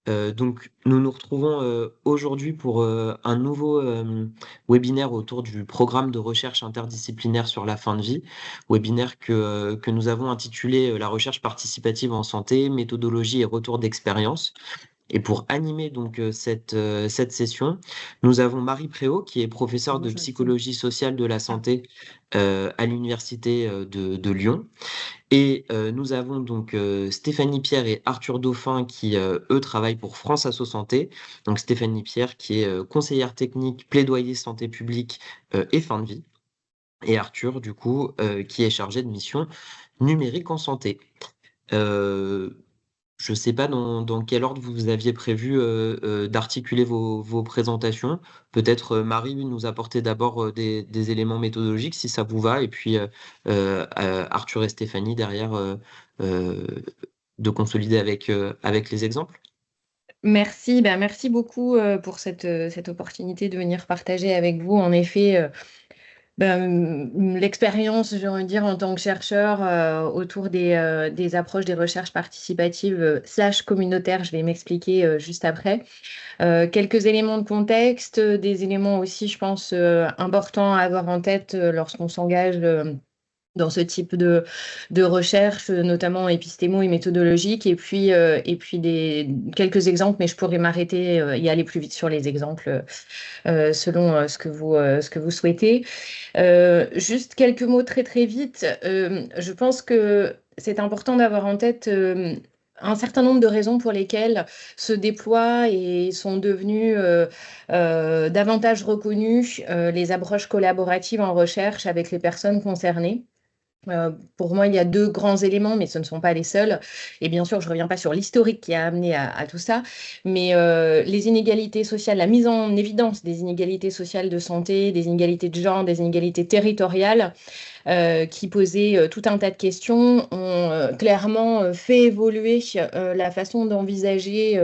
Donc, nous nous retrouvons aujourd'hui pour un nouveau webinaire autour du programme de recherche interdisciplinaire sur la fin de vie, webinaire que nous avons intitulé La recherche participative en santé, méthodologie et retour d'expérience. Et pour animer donc cette session, nous avons Marie Préau, qui est professeure de psychologie sociale de la santé à l'université de Lyon. Et nous avons donc Stéphanie Pierre et Arthur Dauphin qui, eux, travaillent pour France Asso Santé. Donc Stéphanie Pierre qui est conseillère technique, plaidoyer santé publique et fin de vie. Et Arthur, du coup, qui est chargé de mission numérique en santé. Euh, je ne sais pas dans quel ordre vous aviez prévu d'articuler vos présentations. Peut-être Marie nous apporter d'abord des éléments méthodologiques si ça vous va, et puis Arthur et Stéphanie derrière euh, de consolider avec les exemples. Merci, merci beaucoup pour cette opportunité de venir partager avec vous. En effet, l'expérience, j'ai envie de dire, en tant que chercheur autour des approches des recherches participatives slash communautaires, je vais m'expliquer juste après. Quelques éléments de contexte, des éléments aussi, je pense, importants à avoir en tête lorsqu'on s'engage dans ce type de recherche, notamment épistémo et méthodologique, et puis quelques exemples, mais je pourrais m'arrêter et aller plus vite sur les exemples selon ce que vous souhaitez. Juste quelques mots très très vite. Je pense que c'est important d'avoir en tête un certain nombre de raisons pour lesquelles se déploient et sont devenues davantage reconnues les approches collaboratives en recherche avec les personnes concernées. Pour moi, il y a deux grands éléments, mais ce ne sont pas les seuls. Et bien sûr, je ne reviens pas sur l'historique qui a amené à tout ça, mais les inégalités sociales, la mise en évidence des inégalités sociales de santé, des inégalités de genre, des inégalités territoriales, qui posaient tout un tas de questions, ont clairement fait évoluer la façon d'envisager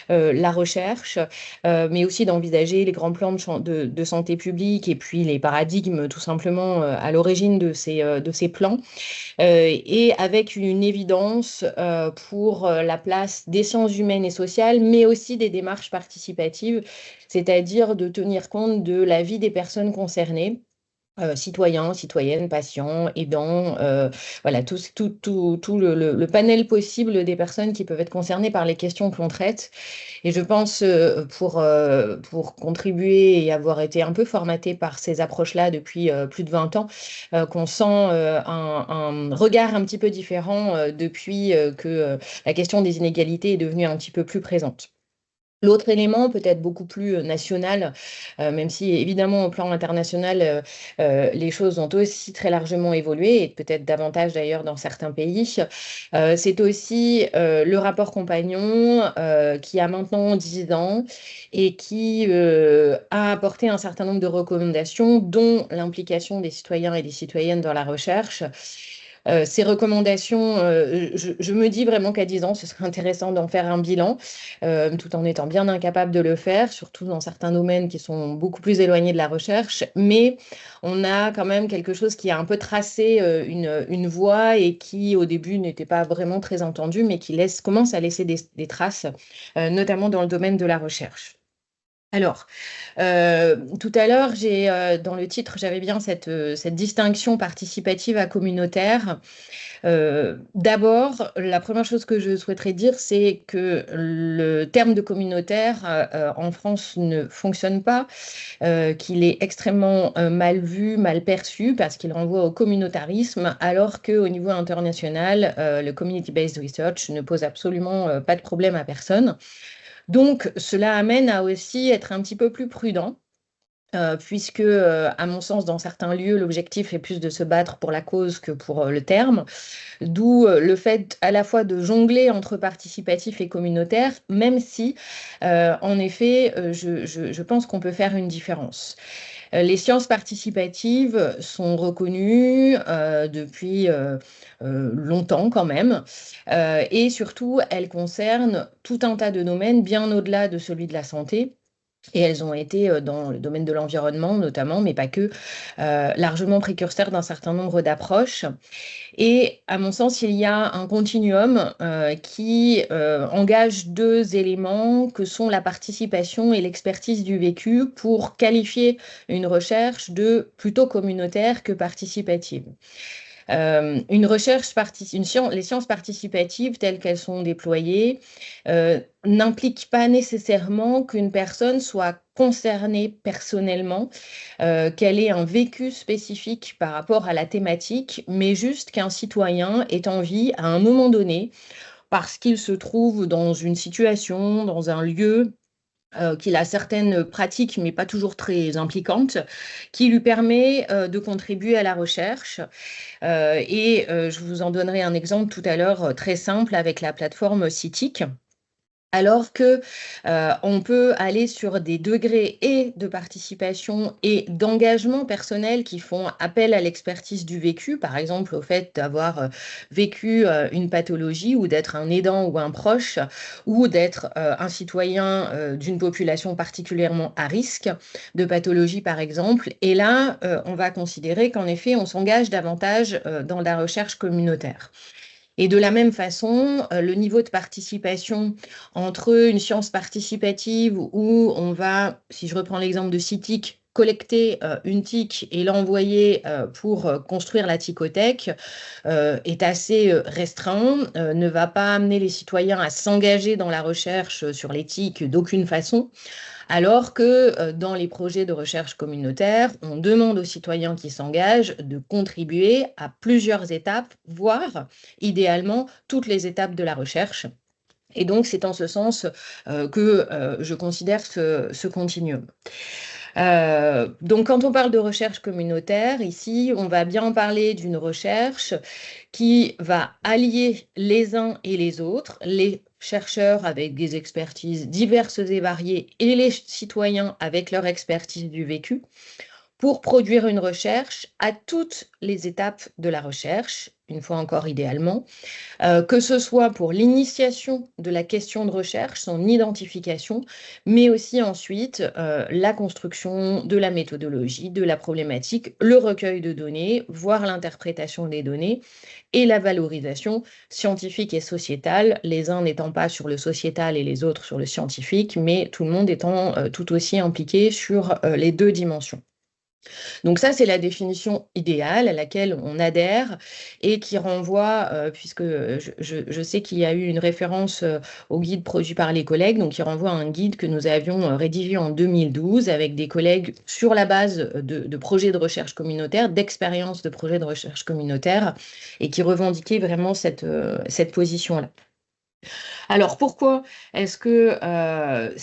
la recherche, mais aussi d'envisager les grands plans de santé publique et puis les paradigmes tout simplement à l'origine de ces plans, et avec une évidence pour la place des sciences humaines et sociales, mais aussi des démarches participatives, c'est-à-dire de tenir compte de la vie des personnes concernées, citoyens, citoyennes, patients, aidants, voilà, tout le panel possible des personnes qui peuvent être concernées par les questions que l'on traite. Et je pense, pour contribuer et avoir été un peu formatée par ces approches-là depuis plus de 20 ans, qu'on sent un regard un petit peu différent depuis que la question des inégalités est devenue un petit peu plus présente. L'autre élément, peut-être beaucoup plus national, même si évidemment au plan international, les choses ont aussi très largement évolué, et peut-être davantage d'ailleurs dans certains pays, c'est aussi le rapport compagnon qui a maintenant 10 ans et qui a apporté un certain nombre de recommandations, dont l'implication des citoyens et des citoyennes dans la recherche. Ces recommandations, je me dis vraiment qu'à 10 ans, ce serait intéressant d'en faire un bilan, tout en étant bien incapable de le faire, surtout dans certains domaines qui sont beaucoup plus éloignés de la recherche. Mais on a quand même quelque chose qui a un peu tracé une voie et qui, au début, n'était pas vraiment très entendu, mais qui commence à laisser des traces, notamment dans le domaine de la recherche. Alors, tout à l'heure, dans le titre, j'avais bien cette distinction participative à communautaire. D'abord, la première chose que je souhaiterais dire, c'est que le terme de communautaire en France ne fonctionne pas, qu'il est extrêmement mal vu, mal perçu, parce qu'il renvoie au communautarisme, alors qu'au niveau international, le community-based research ne pose absolument pas de problème à personne. Donc, cela amène à aussi être un petit peu plus prudent, puisque, à mon sens, dans certains lieux, l'objectif est plus de se battre pour la cause que pour le terme. D'où le fait à la fois de jongler entre participatif et communautaire, même si, en effet, je pense qu'on peut faire une différence. Les sciences participatives sont reconnues depuis longtemps quand même, et surtout, elles concernent tout un tas de domaines bien au-delà de celui de la santé. Et elles ont été, dans le domaine de l'environnement notamment, mais pas que, largement précurseurs d'un certain nombre d'approches. Et à mon sens, il y a un continuum qui engage deux éléments que sont la participation et l'expertise du vécu pour qualifier une recherche de plutôt communautaire que participative. Les sciences participatives telles qu'elles sont déployées n'impliquent pas nécessairement qu'une personne soit concernée personnellement, qu'elle ait un vécu spécifique par rapport à la thématique, mais juste qu'un citoyen ait envie à un moment donné, parce qu'il se trouve dans une situation, dans un lieu, qu'il a certaines pratiques, mais pas toujours très impliquantes, qui lui permet de contribuer à la recherche. Je vous en donnerai un exemple tout à l'heure très simple avec la plateforme Citic. Alors que on peut aller sur des degrés et de participation et d'engagement personnel qui font appel à l'expertise du vécu, par exemple au fait d'avoir vécu une pathologie ou d'être un aidant ou un proche ou d'être un citoyen d'une population particulièrement à risque de pathologie, par exemple. Et là, on va considérer qu'en effet, on s'engage davantage dans la recherche communautaire. Et de la même façon, le niveau de participation entre une science participative où on va, si je reprends l'exemple de CITIC, collecter une tique et l'envoyer pour construire la ticothèque est assez restreint, ne va pas amener les citoyens à s'engager dans la recherche sur l'éthique d'aucune façon. Alors que dans les projets de recherche communautaire, on demande aux citoyens qui s'engagent de contribuer à plusieurs étapes, voire idéalement toutes les étapes de la recherche. Et donc, c'est en ce sens que je considère ce continuum. Donc, quand on parle de recherche communautaire, ici, on va bien parler d'une recherche qui va allier les uns et les autres, les chercheurs avec des expertises diverses et variées et les citoyens avec leur expertise du vécu, pour produire une recherche à toutes les étapes de la recherche, une fois encore idéalement, que ce soit pour l'initiation de la question de recherche, son identification, mais aussi ensuite la construction de la méthodologie, de la problématique, le recueil de données, voire l'interprétation des données et la valorisation scientifique et sociétale, les uns n'étant pas sur le sociétal et les autres sur le scientifique, mais tout le monde étant tout aussi impliqué sur les deux dimensions. Donc ça, c'est la définition idéale à laquelle on adhère et qui renvoie, puisque je sais qu'il y a eu une référence au guide produit par les collègues, donc qui renvoie à un guide que nous avions rédigé en 2012 avec des collègues sur la base de projets de recherche communautaire, d'expériences de projets de recherche communautaire, et qui revendiquait vraiment cette position-là. Alors pourquoi est-ce que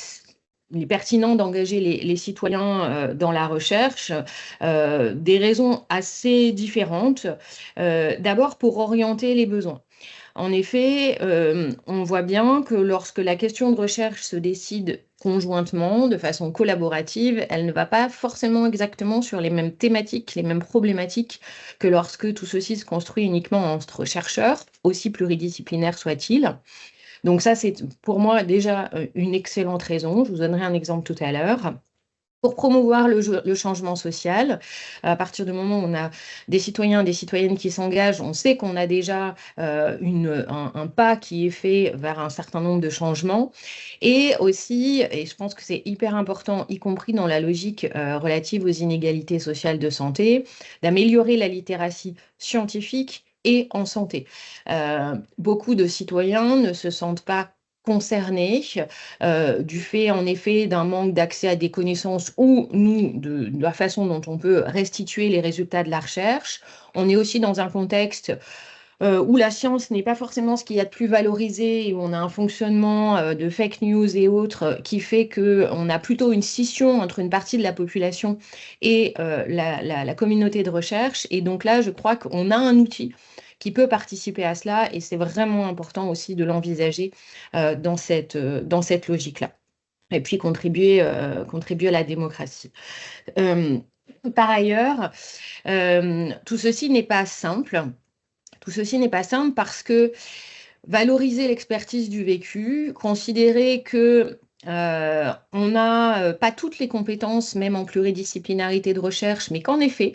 il est pertinent d'engager les citoyens dans la recherche, des raisons assez différentes. D'abord, pour orienter les besoins. En effet, on voit bien que lorsque la question de recherche se décide conjointement, de façon collaborative, elle ne va pas forcément exactement sur les mêmes thématiques, les mêmes problématiques que lorsque tout ceci se construit uniquement entre chercheurs, aussi pluridisciplinaires soient-ils. Donc ça, c'est pour moi déjà une excellente raison. Je vous donnerai un exemple tout à l'heure. Pour promouvoir le changement social, à partir du moment où on a des citoyens, des citoyennes qui s'engagent, on sait qu'on a déjà un pas qui est fait vers un certain nombre de changements. Et aussi, et je pense que c'est hyper important, y compris dans la logique relative aux inégalités sociales de santé, d'améliorer la littératie scientifique et en santé. Beaucoup de citoyens ne se sentent pas concernés du fait en effet d'un manque d'accès à des connaissances ou nous de la façon dont on peut restituer les résultats de la recherche. On est aussi dans un contexte où la science n'est pas forcément ce qu'il y a de plus valorisé et où on a un fonctionnement de fake news et autres qui fait qu'on a plutôt une scission entre une partie de la population et la communauté de recherche. Et donc là, je crois qu'on a un outil qui peut participer à cela et c'est vraiment important aussi de l'envisager dans cette logique-là. Et puis contribuer à la démocratie. Par ailleurs, tout ceci n'est pas simple. Tout ceci n'est pas simple parce que valoriser l'expertise du vécu, considérer que On n'a pas toutes les compétences, même en pluridisciplinarité de recherche, mais qu'en effet,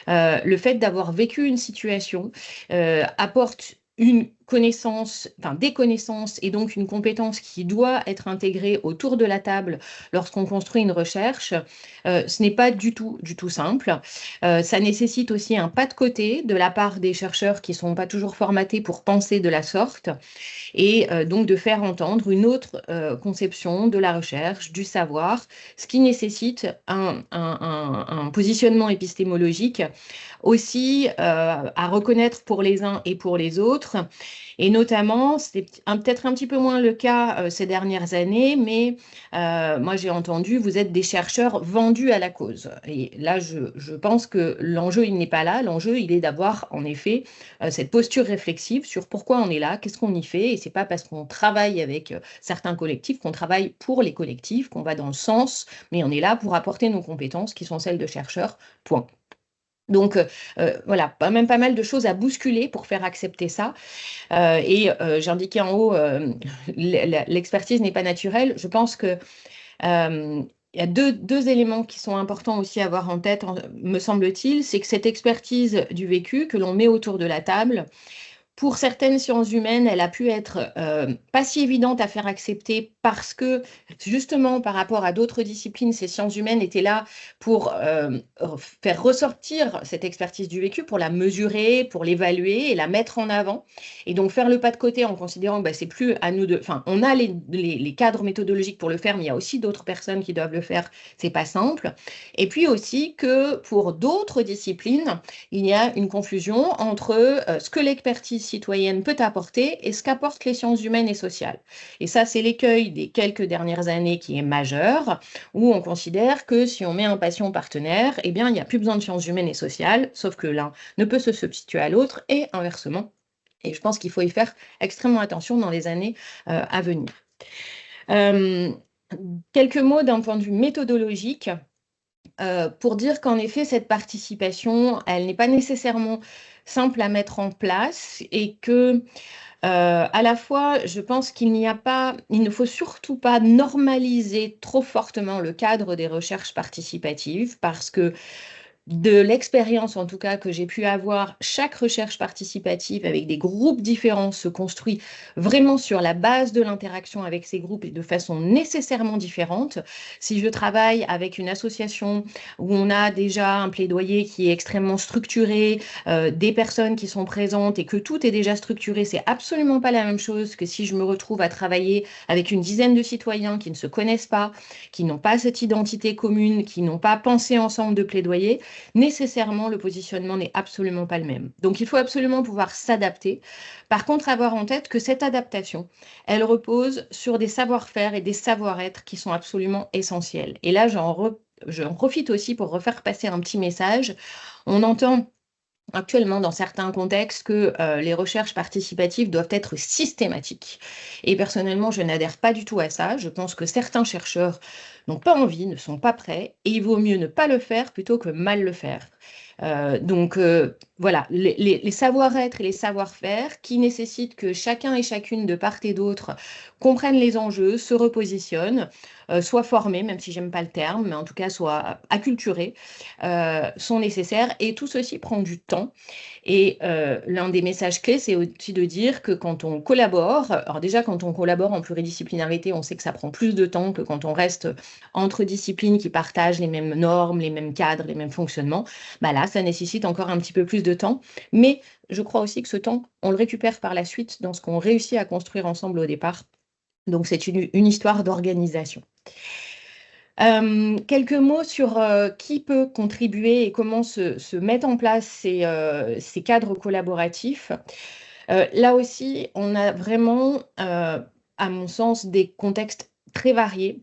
le fait d'avoir vécu une situation apporte une connaissance, enfin des connaissances et donc une compétence qui doit être intégrée autour de la table lorsqu'on construit une recherche. Ce n'est pas du tout simple. Ça nécessite aussi un pas de côté de la part des chercheurs qui ne sont pas toujours formatés pour penser de la sorte et donc de faire entendre une autre conception de la recherche, du savoir, ce qui nécessite un positionnement épistémologique aussi à reconnaître pour les uns et pour les autres. Et notamment, c'est peut-être un petit peu moins le cas ces dernières années, mais moi j'ai entendu, vous êtes des chercheurs vendus à la cause. Et là, je pense que l'enjeu, il n'est pas là. L'enjeu, il est d'avoir en effet cette posture réflexive sur pourquoi on est là, qu'est-ce qu'on y fait. Et c'est pas parce qu'on travaille avec certains collectifs qu'on travaille pour les collectifs, qu'on va dans le sens, mais on est là pour apporter nos compétences qui sont celles de chercheurs, point. Donc voilà, même pas mal de choses à bousculer pour faire accepter ça. J'indiquais en haut, l'expertise n'est pas naturelle. Je pense que il y a deux éléments qui sont importants aussi à avoir en tête, me semble-t-il. C'est que cette expertise du vécu que l'on met autour de la table, pour certaines sciences humaines, elle a pu être pas si évidente à faire accepter parce que justement par rapport à d'autres disciplines, ces sciences humaines étaient là pour faire ressortir cette expertise du vécu, pour la mesurer, pour l'évaluer et la mettre en avant. Et donc faire le pas de côté en considérant que bah, c'est plus à nous de... Enfin, on a les cadres méthodologiques pour le faire, mais il y a aussi d'autres personnes qui doivent le faire. C'est pas simple. Et puis aussi que pour d'autres disciplines, il y a une confusion entre ce que l'expertise citoyenne peut apporter et ce qu'apportent les sciences humaines et sociales. Et ça, c'est l'écueil des quelques dernières années qui est majeur, où on considère que si on met un patient partenaire, eh bien, il n'y a plus besoin de sciences humaines et sociales, sauf que l'un ne peut se substituer à l'autre et inversement. Et je pense qu'il faut y faire extrêmement attention dans les années à venir. Quelques mots d'un point de vue méthodologique. Pour dire qu'en effet, cette participation, elle n'est pas nécessairement simple à mettre en place et que, à la fois, je pense qu'il ne faut surtout pas normaliser trop fortement le cadre des recherches participatives parce que de l'expérience en tout cas que j'ai pu avoir, chaque recherche participative avec des groupes différents se construit vraiment sur la base de l'interaction avec ces groupes et de façon nécessairement différente. Si je travaille avec une association où on a déjà un plaidoyer qui est extrêmement structuré, des personnes qui sont présentes et que tout est déjà structuré, c'est absolument pas la même chose que si je me retrouve à travailler avec une dizaine de citoyens qui ne se connaissent pas, qui n'ont pas cette identité commune, qui n'ont pas pensé ensemble de plaidoyer. Nécessairement, le positionnement n'est absolument pas le même. Donc, il faut absolument pouvoir s'adapter. Par contre, avoir en tête que cette adaptation, elle repose sur des savoir-faire et des savoir-être qui sont absolument essentiels. Et là, j'en profite aussi pour refaire passer un petit message. On entend actuellement dans certains contextes que les recherches participatives doivent être systématiques. Et personnellement, je n'adhère pas du tout à ça. Je pense que certains chercheurs n'ont pas envie, ne sont pas prêts, et il vaut mieux ne pas le faire plutôt que mal le faire. Voilà, les savoir-être et les savoir-faire qui nécessitent que chacun et chacune de part et d'autre comprennent les enjeux, se repositionnent, soient formés, même si j'aime pas le terme, mais en tout cas soient acculturés, sont nécessaires et tout ceci prend du temps. Et l'un des messages clés, c'est aussi de dire que quand on collabore, alors déjà quand on collabore en pluridisciplinarité, on sait que ça prend plus de temps que quand on reste entre disciplines qui partagent les mêmes normes, les mêmes cadres, les mêmes fonctionnements. Bah là, ça nécessite encore un petit peu plus de temps. Mais je crois aussi que ce temps, on le récupère par la suite dans ce qu'on réussit à construire ensemble au départ. Donc c'est une histoire d'organisation. Quelques mots sur qui peut contribuer et comment se mettent en place ces cadres collaboratifs. Là aussi, on a vraiment, à mon sens, des contextes très variés.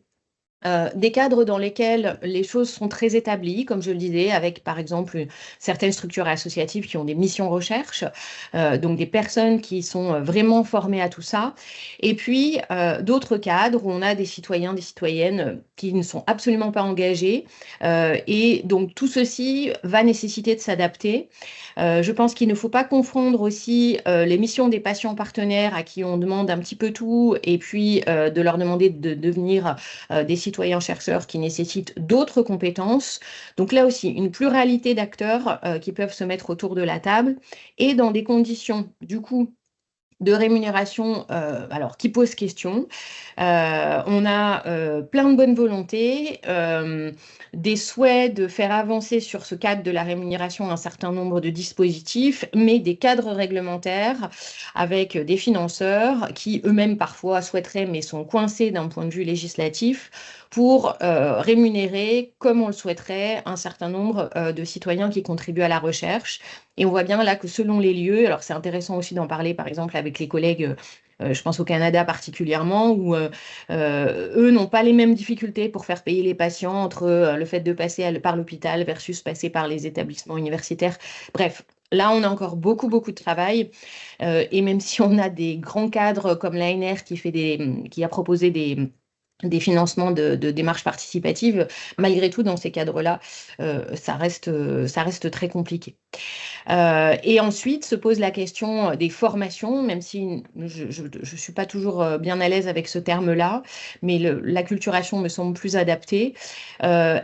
Des cadres dans lesquels les choses sont très établies, comme je le disais, avec par exemple certaines structures associatives qui ont des missions recherche, donc des personnes qui sont vraiment formées à tout ça. Et puis d'autres cadres où on a des citoyens, des citoyennes qui ne sont absolument pas engagés. Et donc tout ceci va nécessiter de s'adapter. Je pense qu'il ne faut pas confondre aussi les missions des patients partenaires à qui on demande un petit peu tout et puis de leur demander de devenir des citoyens chercheurs qui nécessitent d'autres compétences. Donc là aussi, une pluralité d'acteurs qui peuvent se mettre autour de la table et dans des conditions, du coup, de rémunération alors, qui pose question. On a plein de bonnes volontés, des souhaits de faire avancer sur ce cadre de la rémunération un certain nombre de dispositifs, mais des cadres réglementaires avec des financeurs qui eux-mêmes parfois souhaiteraient, mais sont coincés d'un point de vue législatif pour rémunérer, comme on le souhaiterait, un certain nombre de citoyens qui contribuent à la recherche. Et on voit bien là que selon les lieux, alors c'est intéressant aussi d'en parler par exemple avec les collègues, je pense au Canada particulièrement, où eux n'ont pas les mêmes difficultés pour faire payer les patients entre le fait de passer par l'hôpital versus passer par les établissements universitaires. Bref. Là, on a encore beaucoup, beaucoup de travail. Et même si on a des grands cadres comme l'ANR qui a proposé des financements de démarches participatives, malgré tout, dans ces cadres-là, ça reste très compliqué. Et ensuite se pose la question des formations, même si je ne suis pas toujours bien à l'aise avec ce terme-là, mais l'acculturation me semble plus adaptée,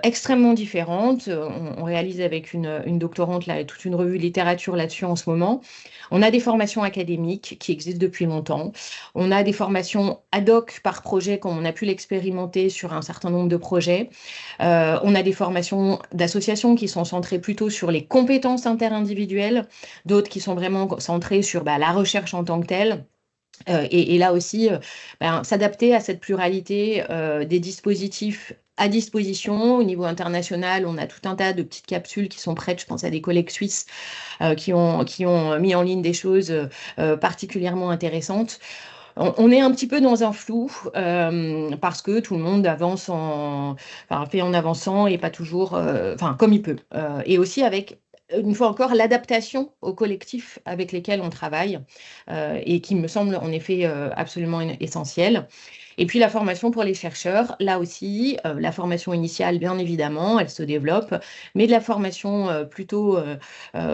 extrêmement différente. On réalise avec une doctorante là, toute une revue de littérature là-dessus en ce moment. On a des formations académiques qui existent depuis longtemps. On a des formations ad hoc par projet, comme on a pu l'expérimenter sur un certain nombre de projets. On a des formations d'associations qui sont centrées plutôt sur les compétences interindividuelles, d'autres qui sont vraiment centrées sur la recherche en tant que telle. Et là aussi, s'adapter à cette pluralité des dispositifs à disposition. Au niveau international, on a tout un tas de petites capsules qui sont prêtes. Je pense à des collègues suisses qui ont mis en ligne des choses particulièrement intéressantes. On est un petit peu dans un flou parce que tout le monde fait en avançant et pas toujours comme il peut. Et aussi avec, une fois encore, l'adaptation aux collectifs avec lesquels on travaille et qui me semble en effet absolument essentielle. Et puis la formation pour les chercheurs, là aussi, la formation initiale, bien évidemment, elle se développe, mais de la formation plutôt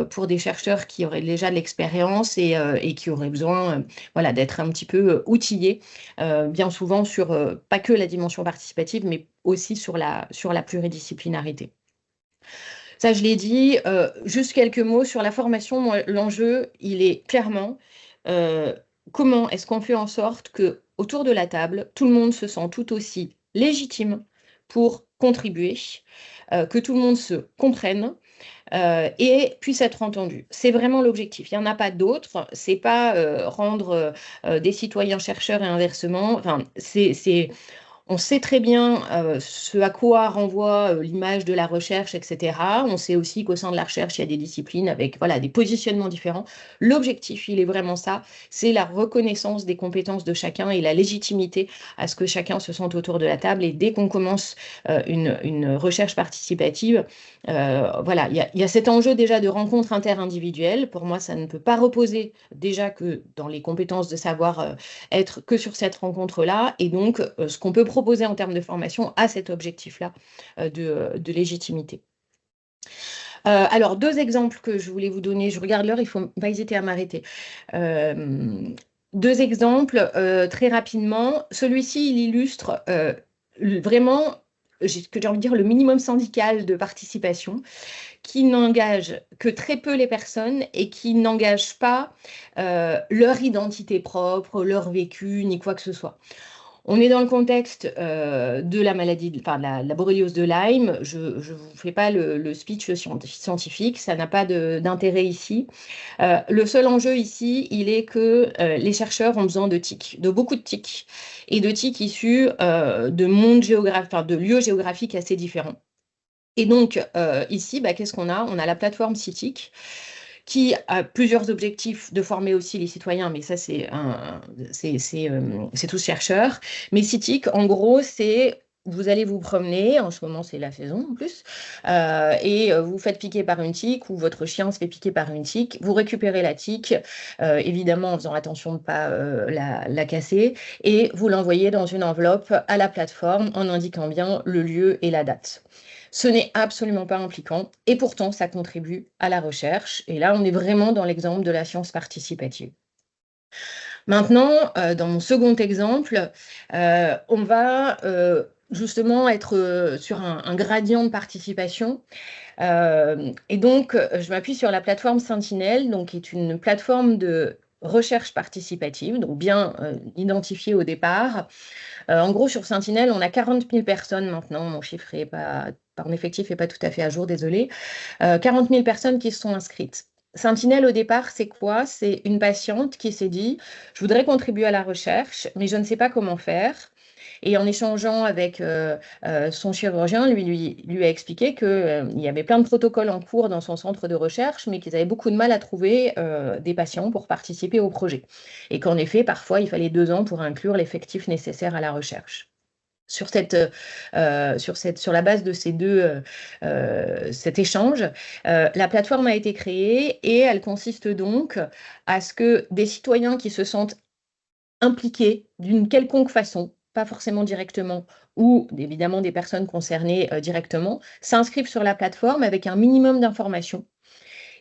pour des chercheurs qui auraient déjà de l'expérience et qui auraient besoin voilà, d'être un petit peu outillés, bien souvent sur pas que la dimension participative, mais aussi sur la pluridisciplinarité. Ça, je l'ai dit. Juste quelques mots sur la formation. Moi, l'enjeu, il est clairement euh, comment est-ce qu'on fait en sorte que autour de la table, tout le monde se sent tout aussi légitime pour contribuer, que tout le monde se comprenne et puisse être entendu. C'est vraiment l'objectif. Il n'y en a pas d'autre. C'est pas rendre des citoyens chercheurs et inversement. Enfin, on sait très bien ce à quoi renvoie l'image de la recherche, etc. On sait aussi qu'au sein de la recherche, il y a des disciplines avec voilà, des positionnements différents. L'objectif, il est vraiment ça, c'est la reconnaissance des compétences de chacun et la légitimité à ce que chacun se sente autour de la table. Et dès qu'on commence une recherche participative, voilà, il y a cet enjeu déjà de rencontre interindividuelle. Pour moi, ça ne peut pas reposer déjà que dans les compétences de savoir être que sur cette rencontre-là. Et donc, ce qu'on peut proposer en termes de formation à cet objectif-là de légitimité. Alors, deux exemples que je voulais vous donner. Je regarde l'heure, il ne faut pas hésiter à m'arrêter. Deux exemples très rapidement. Celui-ci, il illustre vraiment, ce que j'ai envie de dire, le minimum syndical de participation qui n'engage que très peu les personnes et qui n'engage pas leur identité propre, leur vécu, ni quoi que ce soit. On est dans le contexte de la maladie, enfin la borréliose de Lyme. Je ne vous fais pas le speech scientifique, ça n'a pas d'intérêt ici. Le seul enjeu ici, il est que les chercheurs ont besoin de tics, de beaucoup de tics, et de tics issus de mondes géographiques, enfin, de lieux géographiques assez différents. Et donc, ici, qu'est-ce qu'on a? On a la plateforme CITIC qui a plusieurs objectifs de former aussi les citoyens, mais ça, c'est tous chercheurs. Mais CITIC, en gros, c'est vous allez vous promener, en ce moment c'est la saison en plus, vous faites piquer par une tique ou votre chien se fait piquer par une tique, vous récupérez la tique, évidemment en faisant attention de ne pas la casser, et vous l'envoyez dans une enveloppe à la plateforme en indiquant bien le lieu et la date. Ce n'est absolument pas impliquant et pourtant ça contribue à la recherche. Et là, on est vraiment dans l'exemple de la science participative. Maintenant, dans mon second exemple, on va justement être sur un gradient de participation. Et donc, je m'appuie sur la plateforme Sentinelle, donc, qui est une plateforme de recherche participative, donc bien identifiée au départ. En gros, sur Sentinelle, on a 40 000 personnes maintenant. Mon chiffre est pas, par effectif n'est pas tout à fait à jour, désolé. 40 000 personnes qui se sont inscrites. Sentinelle, au départ, c'est quoi? C'est une patiente qui s'est dit, je voudrais contribuer à la recherche, mais je ne sais pas comment faire. Et en échangeant avec son chirurgien, lui a expliqué qu'il y avait plein de protocoles en cours dans son centre de recherche, mais qu'ils avaient beaucoup de mal à trouver des patients pour participer au projet. Et qu'en effet, parfois, il fallait 2 ans pour inclure l'effectif nécessaire à la recherche. Sur la base de cet échange, la plateforme a été créée et elle consiste donc à ce que des citoyens qui se sentent impliqués d'une quelconque façon, pas forcément directement, ou évidemment des personnes concernées directement, s'inscrivent sur la plateforme avec un minimum d'informations.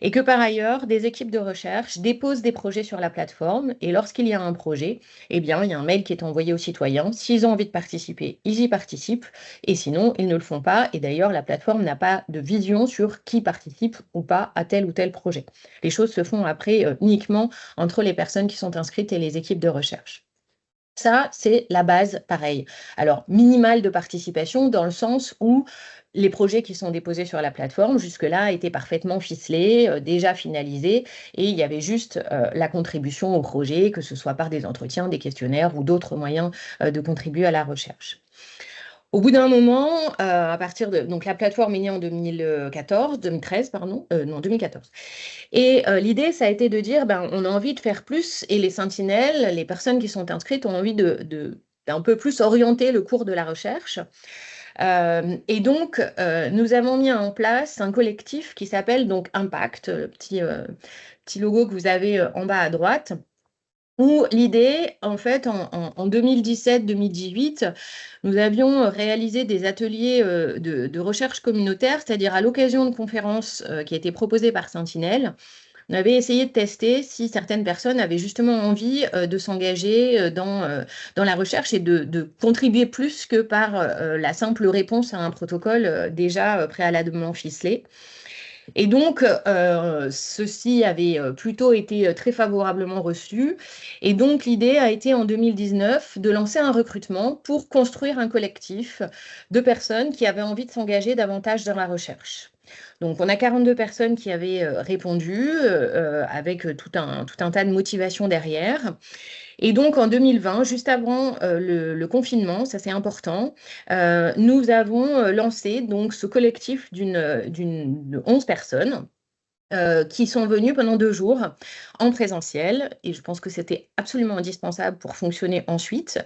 Et que par ailleurs, des équipes de recherche déposent des projets sur la plateforme. Et lorsqu'il y a un projet, eh bien, il y a un mail qui est envoyé aux citoyens. S'ils ont envie de participer, ils y participent. Et sinon, ils ne le font pas. Et d'ailleurs, la plateforme n'a pas de vision sur qui participe ou pas à tel ou tel projet. Les choses se font après uniquement entre les personnes qui sont inscrites et les équipes de recherche. Ça, c'est la base, pareil. Alors, minimale de participation dans le sens où les projets qui sont déposés sur la plateforme, jusque-là, étaient parfaitement ficelés, déjà finalisés, et il y avait juste la contribution au projet, que ce soit par des entretiens, des questionnaires ou d'autres moyens de contribuer à la recherche. Au bout d'un moment, à partir de... Donc, la plateforme est née en 2013, pardon, non, 2014. Et l'idée, ça a été de dire, ben, on a envie de faire plus, et les sentinelles, les personnes qui sont inscrites, ont envie d'un peu plus orienter le cours de la recherche. Et donc, nous avons mis en place un collectif qui s'appelle donc Impact, le petit logo que vous avez en bas à droite, où l'idée, en fait, en 2017-2018, nous avions réalisé des ateliers de recherche communautaire, c'est-à-dire à l'occasion de conférences qui étaient proposées par Sentinelle. On avait essayé de tester si certaines personnes avaient justement envie de s'engager dans la recherche et de contribuer plus que par la simple réponse à un protocole déjà préalablement ficelé. Et donc, ceci avait plutôt été très favorablement reçu. Et donc, l'idée a été en 2019 de lancer un recrutement pour construire un collectif de personnes qui avaient envie de s'engager davantage dans la recherche. Donc, on a 42 personnes qui avaient répondu avec tout un tas de motivations derrière. Et donc, en 2020, juste avant le confinement, ça c'est important, nous avons lancé donc, ce collectif de 11 personnes qui sont venus pendant 2 jours en présentiel. Et je pense que c'était absolument indispensable pour fonctionner ensuite,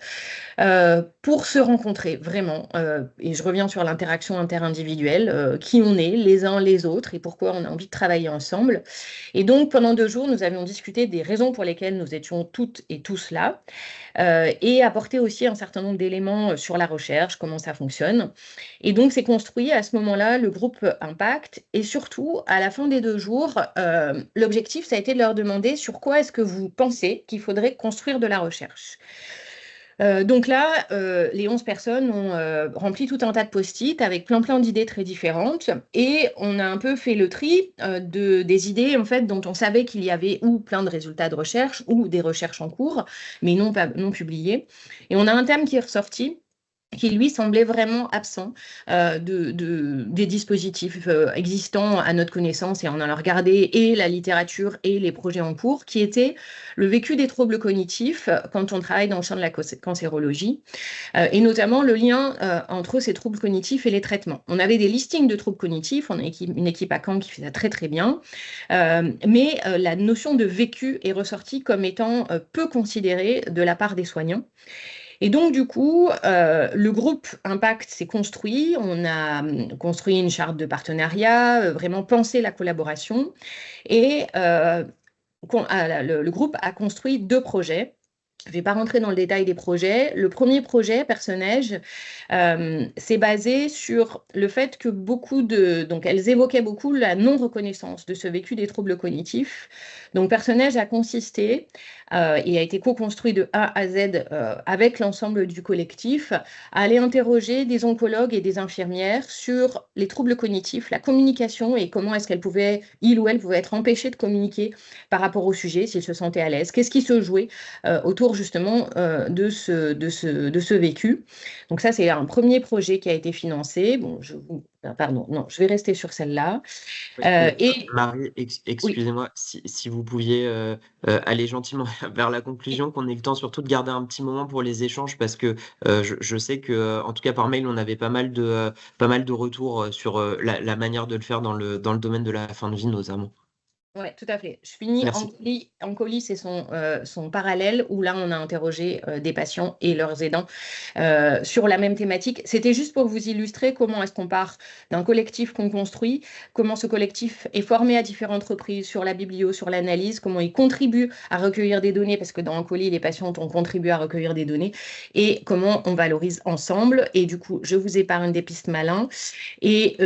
pour se rencontrer vraiment. Et je reviens sur l'interaction interindividuelle, qui on est les uns les autres et pourquoi on a envie de travailler ensemble. Et donc, pendant 2 jours, nous avions discuté des raisons pour lesquelles nous étions toutes et tous là, et apporté aussi un certain nombre d'éléments sur la recherche, comment ça fonctionne. Et donc, c'est construit à ce moment-là le groupe Impact. Et surtout, à la fin des 2 jours, l'objectif, ça a été de leur demander sur quoi est-ce que vous pensez qu'il faudrait construire de la recherche. Donc là, les 11 personnes ont rempli tout un tas de post-it avec plein d'idées très différentes et on a un peu fait le tri des idées en fait dont on savait qu'il y avait ou plein de résultats de recherche ou des recherches en cours, mais non publiées. Et on a un thème qui est ressorti qui lui semblait vraiment absent des dispositifs existants à notre connaissance et on a regardé et la littérature et les projets en cours, qui était le vécu des troubles cognitifs quand on travaille dans le champ de la cancérologie et notamment le lien entre ces troubles cognitifs et les traitements. On avait des listings de troubles cognitifs, on a une équipe à Caen qui fait ça très bien, mais la notion de vécu est ressortie comme étant peu considérée de la part des soignants. Et donc, du coup, le groupe Impact s'est construit. On a construit une charte de partenariat, vraiment pensé la collaboration. Et le groupe a construit 2 projets. Je ne vais pas rentrer dans le détail des projets. Le premier projet, Personnage, c'est basé sur le fait que donc elles évoquaient beaucoup la non-reconnaissance de ce vécu des troubles cognitifs. Donc Personnage a consisté et a été co-construit de A à Z avec l'ensemble du collectif, à aller interroger des oncologues et des infirmières sur les troubles cognitifs, la communication et comment est-ce il ou elle pouvait être empêché de communiquer par rapport au sujet, s'il se sentait à l'aise, qu'est-ce qui se jouait autour justement de ce vécu. Donc ça, c'est un premier projet qui a été financé. Bon, pardon, non, je vais rester sur celle-là. Oui, Et Marie, oui, excusez-moi, si vous pouviez aller gentiment vers la conclusion, qu'on ait le temps surtout de garder un petit moment pour les échanges, parce que je sais que, en tout cas par mail, on avait pas mal de retours sur la manière de le faire dans le domaine de la fin de vie, notamment. ouais, tout à fait. Je finis Merci. en colis, c'est son parallèle où là, on a interrogé des patients et leurs aidants sur la même thématique. C'était juste pour vous illustrer comment est-ce qu'on part d'un collectif qu'on construit, comment ce collectif est formé à différentes reprises sur la biblio, sur l'analyse, comment il contribue à recueillir des données, parce que dans un colis, les patients ont contribué à recueillir des données, et comment on valorise ensemble. Et du coup, je vous épargne des pistes malins. Et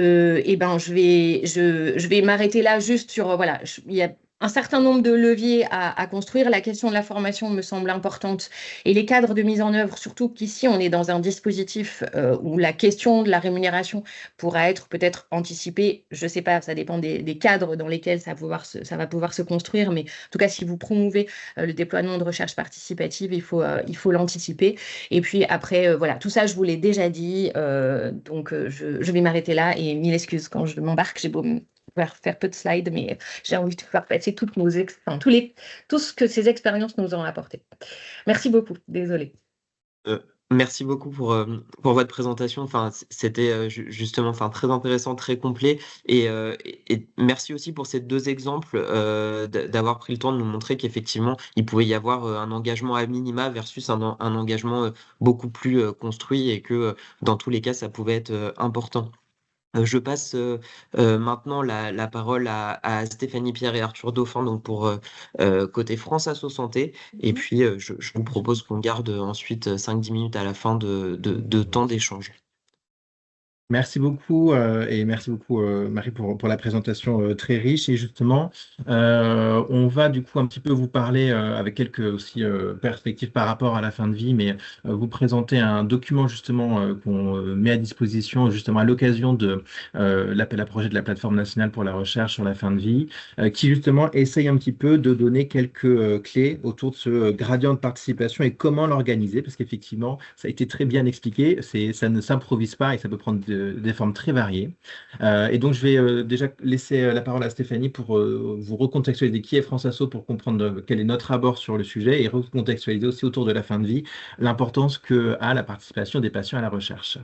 ben, je vais m'arrêter là juste sur, voilà, il y a un certain nombre de leviers à construire. La question de la formation me semble importante et les cadres de mise en œuvre, surtout qu'ici, on est dans un dispositif où la question de la rémunération pourra être peut-être anticipée. Je ne sais pas, ça dépend des cadres dans lesquels ça va pouvoir se construire, mais en tout cas, si vous promouvez le déploiement de recherche participative, il faut l'anticiper. Et puis après, voilà, tout ça, je vous l'ai déjà dit. Donc, je vais m'arrêter là et mille excuses quand je m'embarque. J'ai beau faire peu de slides, mais j'ai envie de faire passer toutes enfin, tout ce que ces expériences nous ont apporté. Merci beaucoup. Désolée. Merci beaucoup pour votre présentation. Enfin, c'était justement enfin, très intéressant, très complet. Et merci aussi pour ces 2 exemples, d'avoir pris le temps de nous montrer qu'effectivement, il pouvait y avoir un engagement à minima versus un engagement beaucoup plus construit et que dans tous les cas, ça pouvait être important. Je passe maintenant la parole à Stéphanie Pierre et Arthur Dauphin donc pour côté France Asso Santé. Et puis, je vous propose qu'on garde ensuite 5-10 minutes à la fin de temps d'échange. Merci beaucoup et merci beaucoup Marie pour la présentation très riche. Et justement, on va du coup un petit peu vous parler avec quelques aussi perspectives par rapport à la fin de vie, mais vous présenter un document justement qu'on met à disposition justement à l'occasion de l'appel à projet de la plateforme nationale pour la recherche sur la fin de vie, qui justement essaye un petit peu de donner quelques clés autour de ce gradient de participation et comment l'organiser, parce qu'effectivement, ça a été très bien expliqué, ça ne s'improvise pas et ça peut prendre des formes très variées. Et donc, je vais déjà laisser la parole à Stéphanie pour vous recontextualiser qui est France Asso pour comprendre quel est notre abord sur le sujet et recontextualiser aussi autour de la fin de vie l'importance que a la participation des patients à la recherche.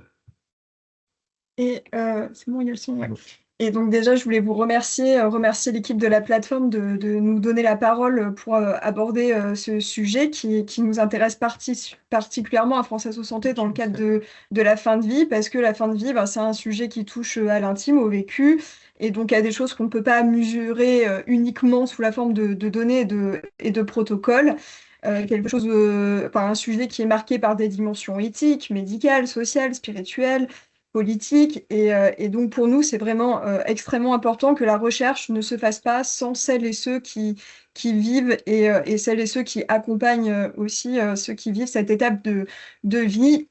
Et c'est bon, il y a le son, ouais. Et donc déjà, je voulais vous remercier l'équipe de la plateforme de nous donner la parole pour aborder ce sujet qui nous intéresse particulièrement à France Asso Santé dans le cadre de la fin de vie, parce que la fin de vie, c'est un sujet qui touche à l'intime, au vécu, et donc à des choses qu'on ne peut pas mesurer uniquement sous la forme de données et de protocoles. Un sujet qui est marqué par des dimensions éthiques, médicales, sociales, spirituelles, politique. Et donc, pour nous, c'est vraiment extrêmement important que la recherche ne se fasse pas sans celles et ceux qui vivent et celles et ceux qui accompagnent aussi ceux qui vivent cette étape de vie.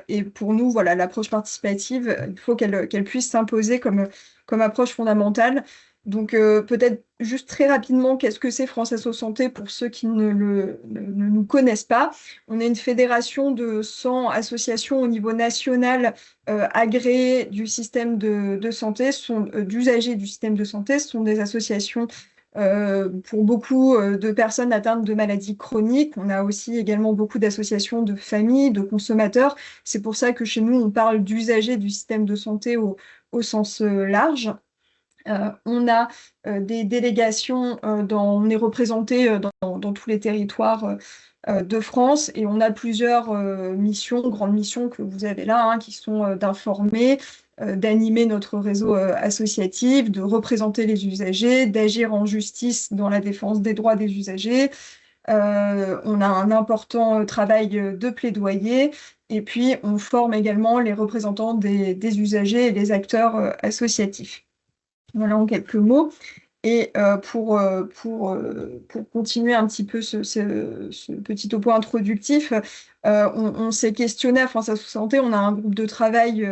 Et pour nous, voilà, l'approche participative, il faut qu'elle puisse s'imposer comme approche fondamentale. Donc, peut-être juste très rapidement, qu'est-ce que c'est France Asso Santé pour ceux qui ne nous connaissent pas? On est une fédération de 100 associations au niveau national agréées du système de santé, d'usagers du système de santé. Ce sont des associations pour beaucoup de personnes atteintes de maladies chroniques. On a aussi également beaucoup d'associations de familles, de consommateurs. C'est pour ça que chez nous, on parle d'usagers du système de santé au sens large. On a des délégations, on est représenté dans tous les territoires de France et on a plusieurs missions, grandes missions que vous avez là, qui sont d'informer, d'animer notre réseau associatif, de représenter les usagers, d'agir en justice dans la défense des droits des usagers. On a un important travail de plaidoyer et puis on forme également les représentants des usagers et des acteurs associatifs. Voilà en quelques mots. Et pour continuer un petit peu ce petit topo introductif, on s'est questionné à France Asso Santé, on a un groupe de travail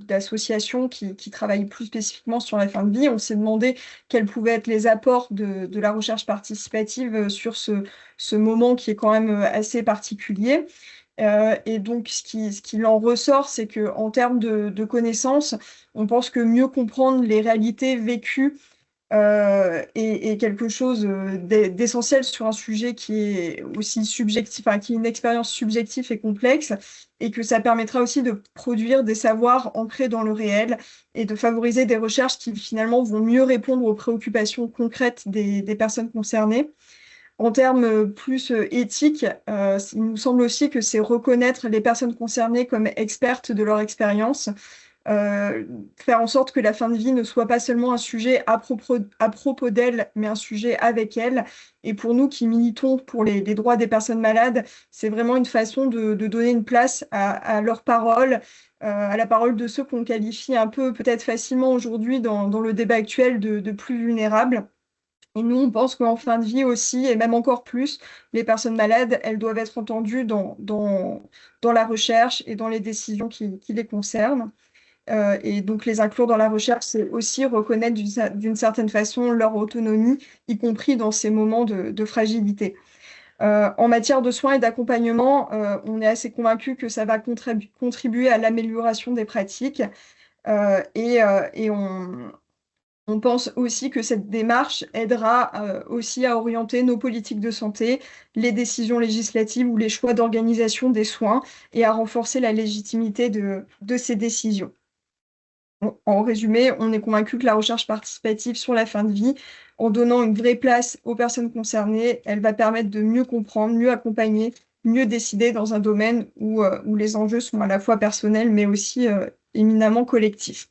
d'associations qui travaillent plus spécifiquement sur la fin de vie. On s'est demandé quels pouvaient être les apports de la recherche participative sur ce moment qui est quand même assez particulier. Et donc, ce qu'il en ressort, c'est qu'en termes de connaissances, on pense que mieux comprendre les réalités vécues est quelque chose d'essentiel sur un sujet qui est aussi subjectif, enfin, qui est une expérience subjective et complexe, et que ça permettra aussi de produire des savoirs ancrés dans le réel et de favoriser des recherches qui finalement vont mieux répondre aux préoccupations concrètes des personnes concernées. En termes plus éthiques, il nous semble aussi que c'est reconnaître les personnes concernées comme expertes de leur expérience, faire en sorte que la fin de vie ne soit pas seulement un sujet à propos d'elles, mais un sujet avec elles. Et pour nous qui militons pour les droits des personnes malades, c'est vraiment une façon de donner une place à leur parole, à la parole de ceux qu'on qualifie un peu peut-être facilement aujourd'hui dans le débat actuel de plus vulnérables. Et nous, on pense qu'en fin de vie aussi, et même encore plus, les personnes malades, elles doivent être entendues dans la recherche et dans les décisions qui les concernent. Et donc, les inclure dans la recherche, c'est aussi reconnaître d'une certaine façon leur autonomie, y compris dans ces moments de fragilité. En matière de soins et d'accompagnement, on est assez convaincu que ça va contribuer à l'amélioration des pratiques. Et on pense aussi que cette démarche aidera aussi à orienter nos politiques de santé, les décisions législatives ou les choix d'organisation des soins et à renforcer la légitimité de ces décisions. En résumé, on est convaincu que la recherche participative sur la fin de vie, en donnant une vraie place aux personnes concernées, elle va permettre de mieux comprendre, mieux accompagner, mieux décider dans un domaine où les enjeux sont à la fois personnels mais aussi éminemment collectifs.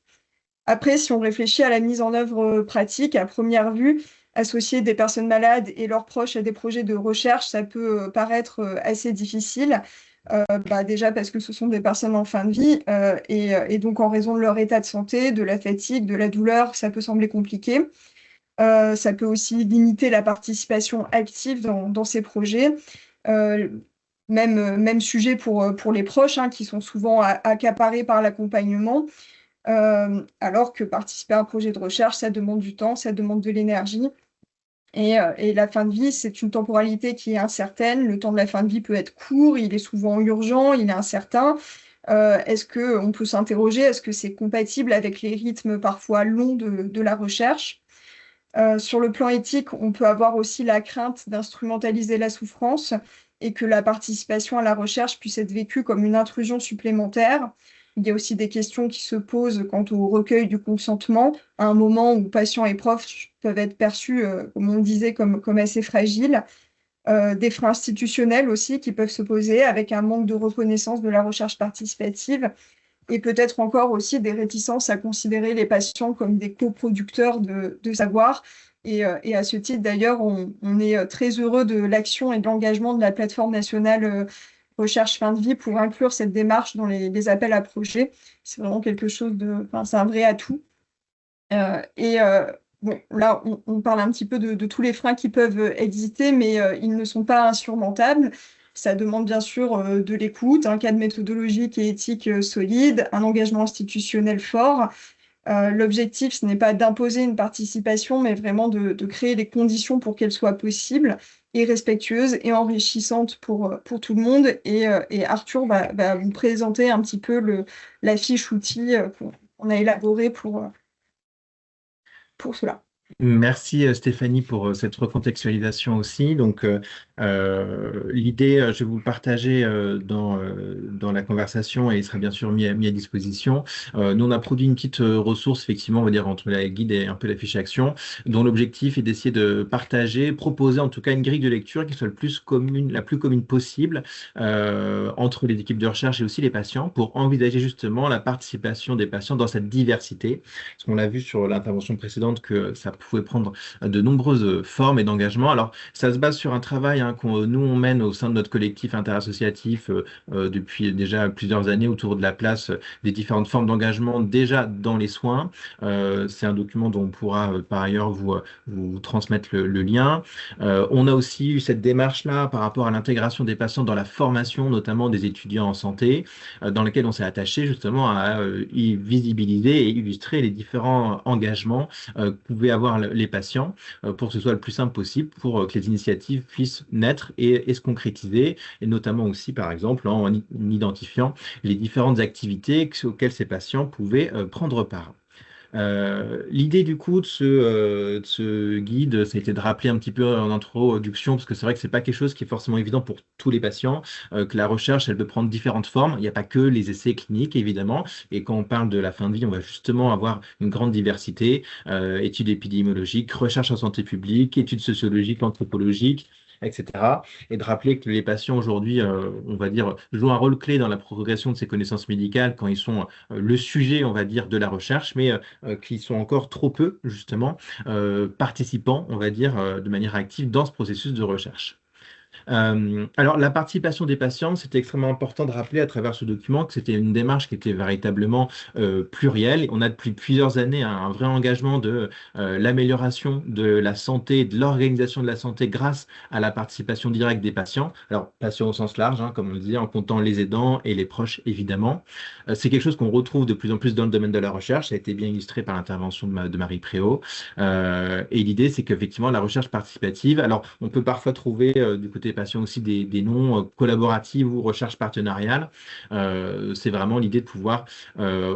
Après, si on réfléchit à la mise en œuvre pratique, à première vue, associer des personnes malades et leurs proches à des projets de recherche, ça peut paraître assez difficile. Déjà parce que ce sont des personnes en fin de vie et donc en raison de leur état de santé, de la fatigue, de la douleur, ça peut sembler compliqué. Ça peut aussi limiter la participation active dans ces projets. Même sujet pour les proches qui sont souvent accaparés par l'accompagnement. Alors que participer à un projet de recherche, ça demande du temps, ça demande de l'énergie. Et la fin de vie, c'est une temporalité qui est incertaine. Le temps de la fin de vie peut être court, il est souvent urgent, il est incertain. Est-ce qu'on peut s'interroger, est-ce que c'est compatible avec les rythmes parfois longs de la recherche? Sur le plan éthique, on peut avoir aussi la crainte d'instrumentaliser la souffrance et que la participation à la recherche puisse être vécue comme une intrusion supplémentaire. Il y a aussi des questions qui se posent quant au recueil du consentement, à un moment où patients et profs peuvent être perçus, comme on le disait, comme assez fragiles. Des freins institutionnels aussi qui peuvent se poser avec un manque de reconnaissance de la recherche participative et peut-être encore aussi des réticences à considérer les patients comme des coproducteurs de savoir. Et à ce titre, d'ailleurs, on est très heureux de l'action et de l'engagement de la plateforme nationale recherche fin de vie pour inclure cette démarche dans les appels à projets. C'est vraiment quelque chose c'est un vrai atout. Bon, là, on parle un petit peu de tous les freins qui peuvent exister, mais ils ne sont pas insurmontables. Ça demande bien sûr de l'écoute, un cadre méthodologique et éthique solide, un engagement institutionnel fort. L'objectif, ce n'est pas d'imposer une participation, mais vraiment de créer les conditions pour qu'elle soit possible et respectueuse et enrichissante pour tout le monde. Et Arthur va vous présenter un petit peu la fiche outil qu'on a élaborée pour cela. Merci Stéphanie pour cette recontextualisation aussi. Donc, l'idée, je vais vous le partager dans la conversation et il sera bien sûr mis à disposition. Nous, on a produit une petite ressource, effectivement, on va dire entre la guide et un peu la fiche action, dont l'objectif est d'essayer de partager, proposer en tout cas une grille de lecture qui soit la plus commune possible entre les équipes de recherche et aussi les patients pour envisager justement la participation des patients dans cette diversité. Parce qu'on l'a vu sur l'intervention précédente que ça pouvait prendre de nombreuses formes et d'engagement. Alors, ça se base sur un travail nous, on mène au sein de notre collectif interassociatif depuis déjà plusieurs années autour de la place des différentes formes d'engagement déjà dans les soins. C'est un document dont on pourra par ailleurs vous transmettre le lien. On a aussi eu cette démarche-là par rapport à l'intégration des patients dans la formation, notamment des étudiants en santé, dans lequel on s'est attaché justement à y visibiliser et illustrer les différents engagements que pouvaient avoir les patients pour que ce soit le plus simple possible, pour que les initiatives puissent naître et se concrétiser, et notamment aussi, par exemple, en identifiant les différentes activités auxquelles ces patients pouvaient prendre part. L'idée du coup de ce guide, ça a été de rappeler un petit peu en introduction, parce que c'est vrai que c'est pas quelque chose qui est forcément évident pour tous les patients, que la recherche, elle peut prendre différentes formes. Il n'y a pas que les essais cliniques, évidemment. Et quand on parle de la fin de vie, on va justement avoir une grande diversité, études épidémiologiques, recherche en santé publique, études sociologiques, anthropologiques, etc. Et de rappeler que les patients aujourd'hui, on va dire, jouent un rôle clé dans la progression de ces connaissances médicales quand ils sont le sujet, on va dire, de la recherche, mais qui sont encore trop peu, justement, participants, on va dire, de manière active dans ce processus de recherche. Alors, la participation des patients, c'était extrêmement important de rappeler à travers ce document que c'était une démarche qui était véritablement plurielle. On a depuis plusieurs années un vrai engagement de l'amélioration de la santé, de l'organisation de la santé grâce à la participation directe des patients. Alors, patients au sens large, hein, comme on le disait, en comptant les aidants et les proches, évidemment. C'est quelque chose qu'on retrouve de plus en plus dans le domaine de la recherche. Ça a été bien illustré par l'intervention de Marie Préau. Et l'idée, c'est qu'effectivement, la recherche participative, alors on peut parfois trouver du côté des patients aussi des noms collaboratifs ou recherche partenariale. C'est vraiment l'idée de pouvoir,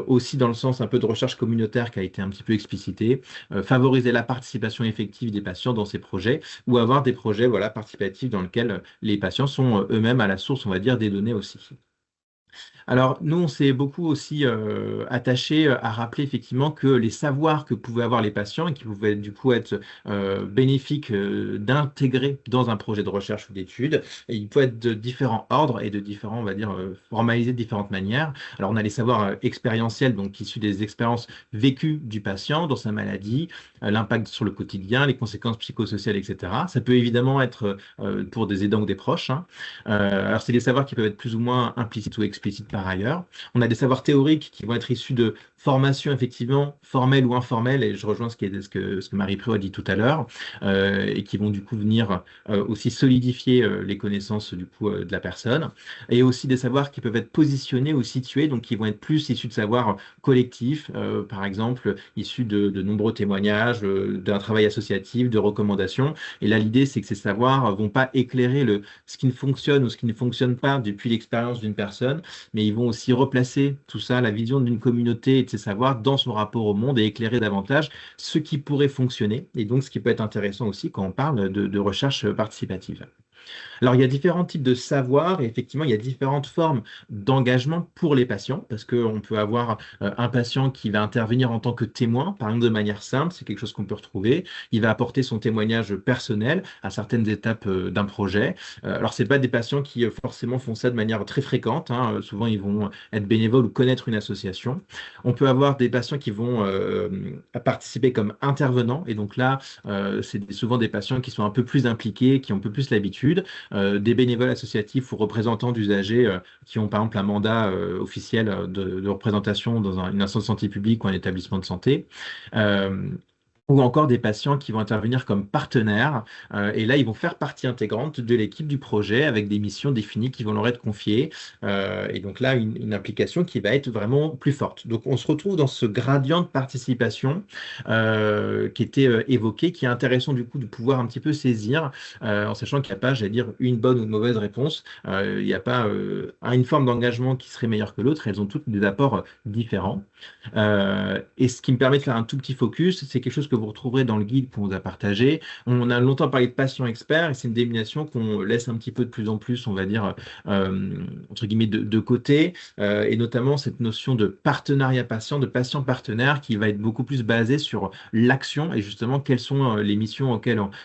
aussi dans le sens un peu de recherche communautaire qui a été un petit peu explicité, favoriser la participation effective des patients dans ces projets ou avoir des projets voilà, participatifs dans lesquels les patients sont eux-mêmes à la source, on va dire, des données aussi. Alors, nous, on s'est beaucoup aussi attaché à rappeler effectivement que les savoirs que pouvaient avoir les patients et qui pouvaient du coup être bénéfiques d'intégrer dans un projet de recherche ou d'étude, et ils peuvent être de différents ordres et de différents, on va dire, formalisés de différentes manières. Alors, on a les savoirs expérientiels, donc issus des expériences vécues du patient dans sa maladie, l'impact sur le quotidien, les conséquences psychosociales, etc. Ça peut évidemment être pour des aidants ou des proches, hein. Alors, c'est des savoirs qui peuvent être plus ou moins implicites ou explicites par ailleurs. On a des savoirs théoriques qui vont être issus de formations effectivement formelles ou informelles, et je rejoins ce que Marie Préau a dit tout à l'heure, et qui vont du coup venir aussi solidifier les connaissances du coup de la personne, et aussi des savoirs qui peuvent être positionnés ou situés, donc qui vont être plus issus de savoirs collectifs, par exemple issus de nombreux témoignages, d'un travail associatif, de recommandations. Et là, l'idée, c'est que ces savoirs vont pas éclairer ce qui ne fonctionne ou ce qui ne fonctionne pas depuis l'expérience d'une personne, mais ils vont aussi replacer tout ça, la vision d'une communauté et de ses savoirs dans son rapport au monde et éclairer davantage ce qui pourrait fonctionner, et donc ce qui peut être intéressant aussi quand on parle de recherche participative. Alors, il y a différents types de savoirs et effectivement, il y a différentes formes d'engagement pour les patients parce qu'on peut avoir un patient qui va intervenir en tant que témoin, par exemple de manière simple, c'est quelque chose qu'on peut retrouver. Il va apporter son témoignage personnel à certaines étapes d'un projet. Alors, c'est pas des patients qui forcément font ça de manière très fréquente, hein. Souvent, ils vont être bénévoles ou connaître une association. On peut avoir des patients qui vont participer comme intervenants et donc là, c'est souvent des patients qui sont un peu plus impliqués, qui ont un peu plus l'habitude, des bénévoles associatifs ou représentants d'usagers qui ont par exemple un mandat officiel de représentation dans une instance de santé publique ou un établissement de santé. Ou encore des patients qui vont intervenir comme partenaires. Et là, ils vont faire partie intégrante de l'équipe du projet avec des missions définies qui vont leur être confiées. Et donc là, une implication qui va être vraiment plus forte. Donc, on se retrouve dans ce gradient de participation qui était évoqué, qui est intéressant du coup de pouvoir un petit peu saisir, en sachant qu'il n'y a pas, j'allais dire, une bonne ou une mauvaise réponse. Il n'y a pas une forme d'engagement qui serait meilleure que l'autre. Elles ont toutes des apports différents. Et ce qui me permet de faire un tout petit focus, c'est quelque chose que que vous retrouverez dans le guide qu'on vous a partagé. On a longtemps parlé de patient expert et c'est une dénomination qu'on laisse un petit peu de plus en plus, on va dire, entre guillemets, de côté, et notamment cette notion de partenariat patient, de patient partenaire qui va être beaucoup plus basée sur l'action et justement quelles sont les missions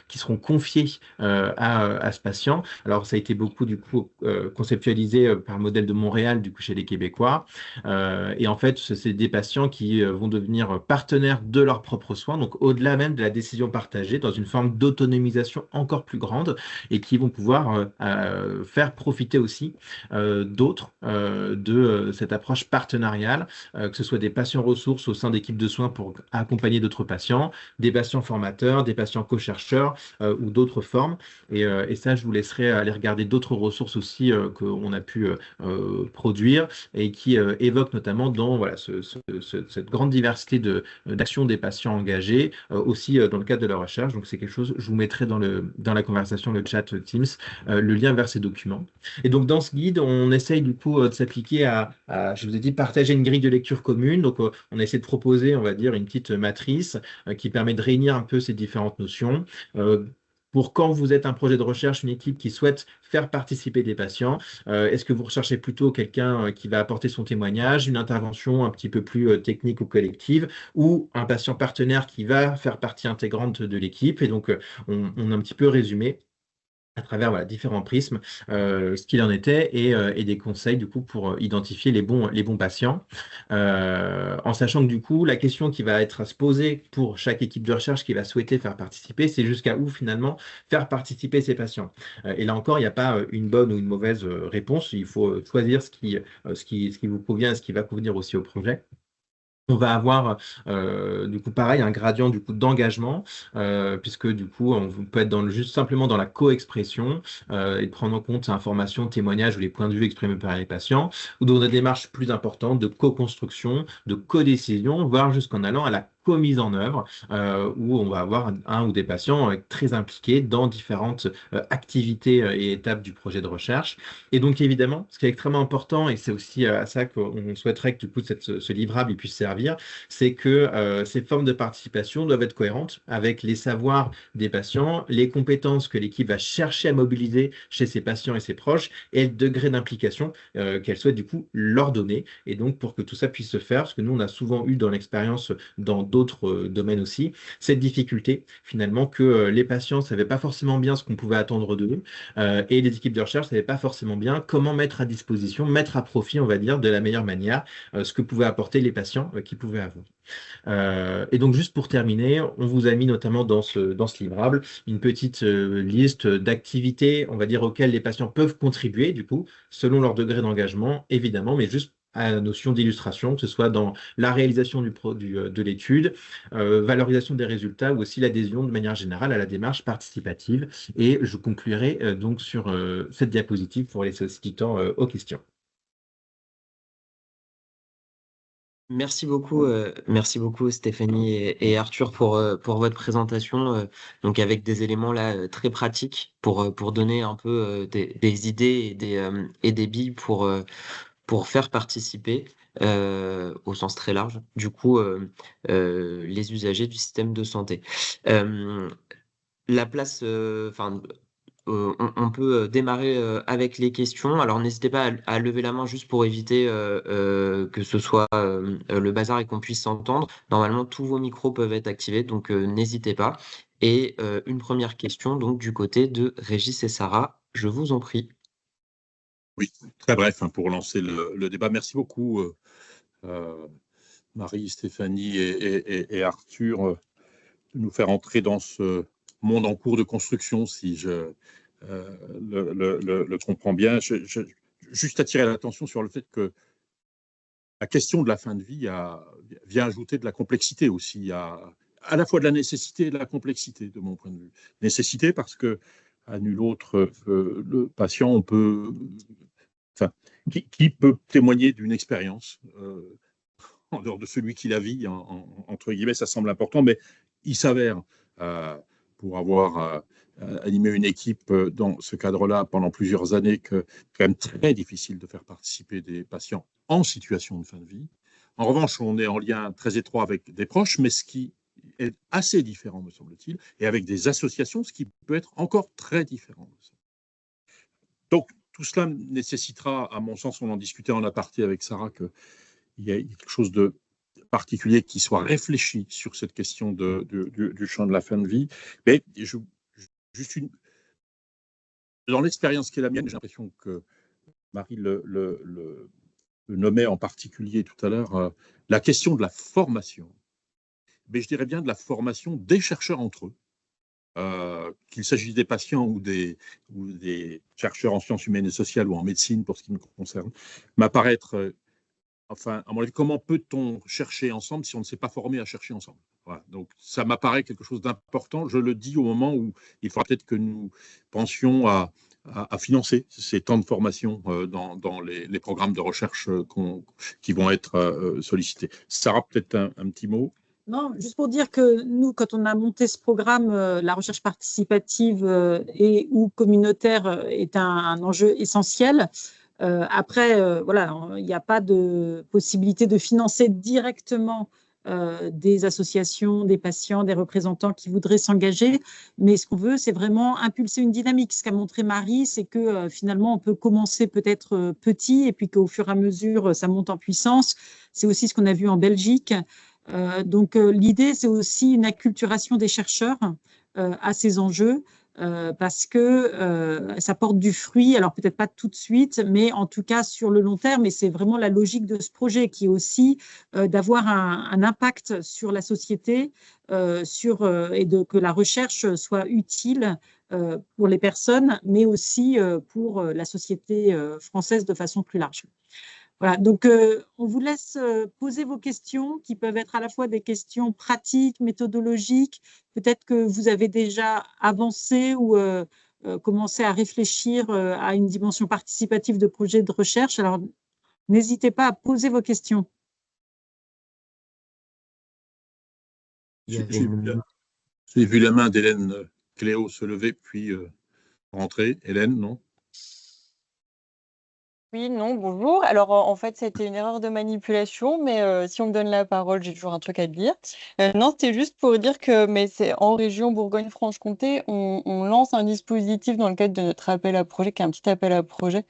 qui seront confiées à ce patient. Alors, ça a été beaucoup, du coup, conceptualisé par le modèle de Montréal, du coup, chez les Québécois. Et en fait, c'est des patients qui vont devenir partenaires de leurs propres soins, donc au-delà même de la décision partagée, dans une forme d'autonomisation encore plus grande et qui vont pouvoir faire profiter aussi d'autres de cette approche partenariale, que ce soit des patients ressources au sein d'équipes de soins pour accompagner d'autres patients, des patients formateurs, des patients co-chercheurs ou d'autres formes. Et ça, je vous laisserai aller regarder d'autres ressources aussi qu'on a pu produire et qui évoquent notamment dans voilà, cette grande diversité d'actions des patients engagés, aussi dans le cadre de la recherche. Donc, c'est quelque chose, je vous mettrai dans la conversation, le chat Teams, le lien vers ces documents. Et donc, dans ce guide, on essaye du coup de s'appliquer je vous ai dit, partager une grille de lecture commune. Donc, on essaie de proposer, on va dire, une petite matrice qui permet de réunir un peu ces différentes notions. Pour quand vous êtes un projet de recherche, une équipe qui souhaite faire participer des patients, est-ce que vous recherchez plutôt quelqu'un qui va apporter son témoignage, une intervention un petit peu plus technique ou collective, ou un patient partenaire qui va faire partie intégrante de l'équipe? Et donc, on a un petit peu résumé à travers voilà, différents prismes, ce qu'il en était et des conseils du coup pour identifier les bons patients. En sachant que du coup, la question qui va être à se poser pour chaque équipe de recherche qui va souhaiter faire participer, c'est jusqu'à où finalement faire participer ces patients. Et là encore, il n'y a pas une bonne ou une mauvaise réponse. Il faut choisir ce qui vous convient et ce qui va convenir aussi au projet. On va avoir du coup pareil un gradient du coup d'engagement puisque du coup on peut être juste simplement dans la co-expression et prendre en compte informations, témoignages ou les points de vue exprimés par les patients ou dans des démarches plus importantes de co-construction, de co-décision, voire jusqu'en allant à la co-mise en œuvre où on va avoir un ou des patients très impliqués dans différentes activités et étapes du projet de recherche. Et donc évidemment, ce qui est extrêmement important, et c'est aussi à ça qu'on souhaiterait que du coup ce livrable puisse servir, c'est que ces formes de participation doivent être cohérentes avec les savoirs des patients, les compétences que l'équipe va chercher à mobiliser chez ses patients et ses proches, et le degré d'implication qu'elle souhaite du coup leur donner. Et donc pour que tout ça puisse se faire, parce que nous on a souvent eu dans l'expérience dans d'autres domaines aussi, cette difficulté finalement que les patients ne savaient pas forcément bien ce qu'on pouvait attendre d'eux et les équipes de recherche ne savaient pas forcément bien comment mettre à disposition, mettre à profit, on va dire, de la meilleure manière ce que pouvaient apporter les patients qu'ils pouvaient avoir. Et donc juste pour terminer, on vous a mis notamment dans ce livrable une petite liste d'activités, on va dire, auxquelles les patients peuvent contribuer, du coup, selon leur degré d'engagement, évidemment, mais juste à la notion d'illustration, que ce soit dans la réalisation de l'étude, valorisation des résultats ou aussi l'adhésion de manière générale à la démarche participative. Et je conclurai donc sur cette diapositive pour laisser aussi du temps aux questions. Merci beaucoup Stéphanie et Arthur pour votre présentation, donc avec des éléments là très pratiques pour donner un peu des idées et des billes pour faire participer au sens très large, du coup, les usagers du système de santé. La place, enfin, on peut démarrer avec les questions. Alors n'hésitez pas à lever la main juste pour éviter que ce soit le bazar et qu'on puisse s'entendre. Normalement, tous vos micros peuvent être activés, donc n'hésitez pas. Et une première question, donc du côté de Régis et Sarah, je vous en prie. Oui, très bref, hein, pour lancer le débat. Merci beaucoup, Marie, Stéphanie et Arthur, de nous faire entrer dans ce monde en cours de construction, si je le comprends bien. Juste attirer l'attention sur le fait que la question de la fin de vie vient ajouter de la complexité aussi, à la fois de la nécessité et de la complexité, de mon point de vue. Nécessité parce que, à nul autre, le patient, qui peut témoigner d'une expérience en dehors de celui qui la vit, entre guillemets, ça semble important, mais il s'avère, pour avoir animé une équipe dans ce cadre-là pendant plusieurs années, que c'est quand même très difficile de faire participer des patients en situation de fin de vie. En revanche, on est en lien très étroit avec des proches, mais ce qui être assez différent, me semble-t-il, et avec des associations, ce qui peut être encore très différent. Donc, tout cela nécessitera, à mon sens, on en discutait en aparté avec Sarah, qu'il y a quelque chose de particulier qui soit réfléchi sur cette question du champ de la fin de vie. Mais juste dans l'expérience qui est la mienne, j'ai l'impression que Marie le nommait en particulier tout à l'heure, la question de la formation. Mais je dirais bien de la formation des chercheurs entre eux, qu'il s'agisse des patients ou des chercheurs en sciences humaines et sociales ou en médecine pour ce qui me concerne, m'apparaît être, enfin, à mon avis, comment peut-on chercher ensemble si on ne s'est pas formé à chercher ensemble? Voilà. Donc, ça m'apparaît quelque chose d'important. Je le dis au moment où il faudra peut-être que nous pensions à financer ces temps de formation dans les programmes de recherche qui vont être sollicités. Sarah, peut-être un petit mot? Non, juste pour dire que nous, quand on a monté ce programme, la recherche participative et ou communautaire est un enjeu essentiel. Après, voilà, il n'y a pas de possibilité de financer directement des associations, des patients, des représentants qui voudraient s'engager. Mais ce qu'on veut, c'est vraiment impulser une dynamique. Ce qu'a montré Marie, c'est que finalement, on peut commencer peut-être petit et puis qu'au fur et à mesure, ça monte en puissance. C'est aussi ce qu'on a vu en Belgique. Donc, l'idée, c'est aussi une acculturation des chercheurs à ces enjeux parce que ça porte du fruit, alors peut-être pas tout de suite, mais en tout cas sur le long terme. Et c'est vraiment la logique de ce projet qui est aussi d'avoir un impact sur la société et que la recherche soit utile pour les personnes, mais aussi pour la société française de façon plus large. Voilà, donc on vous laisse poser vos questions qui peuvent être à la fois des questions pratiques, méthodologiques. Peut-être que vous avez déjà avancé ou commencé à réfléchir à une dimension participative de projet de recherche. Alors, n'hésitez pas à poser vos questions. J'ai vu la main d'Hélène Cléo se lever, puis rentrer. Hélène, non? Oui, non, bonjour. Alors, en fait, c'était une erreur de manipulation, mais si on me donne la parole, j'ai toujours un truc à dire. Non, c'était juste pour dire que, mais c'est en région Bourgogne-Franche-Comté, on lance un dispositif dans le cadre de notre appel à projet, qui est un petit appel à projet,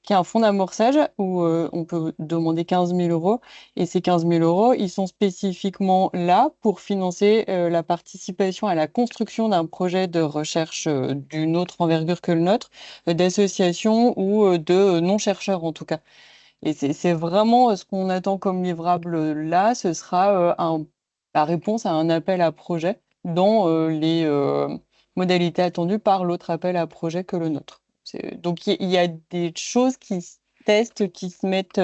qui est un fonds d'amorçage où on peut demander 15 000 euros. Et ces 15 000 euros, ils sont spécifiquement là pour financer la participation à la construction d'un projet de recherche d'une autre envergure que le nôtre, d'associations ou de non-chercheurs en tout cas. Et c'est vraiment ce qu'on attend comme livrable là, ce sera la réponse à un appel à projet dans les modalités attendues par l'autre appel à projet que le nôtre. Donc, il y a des choses qui se testent, qui se mettent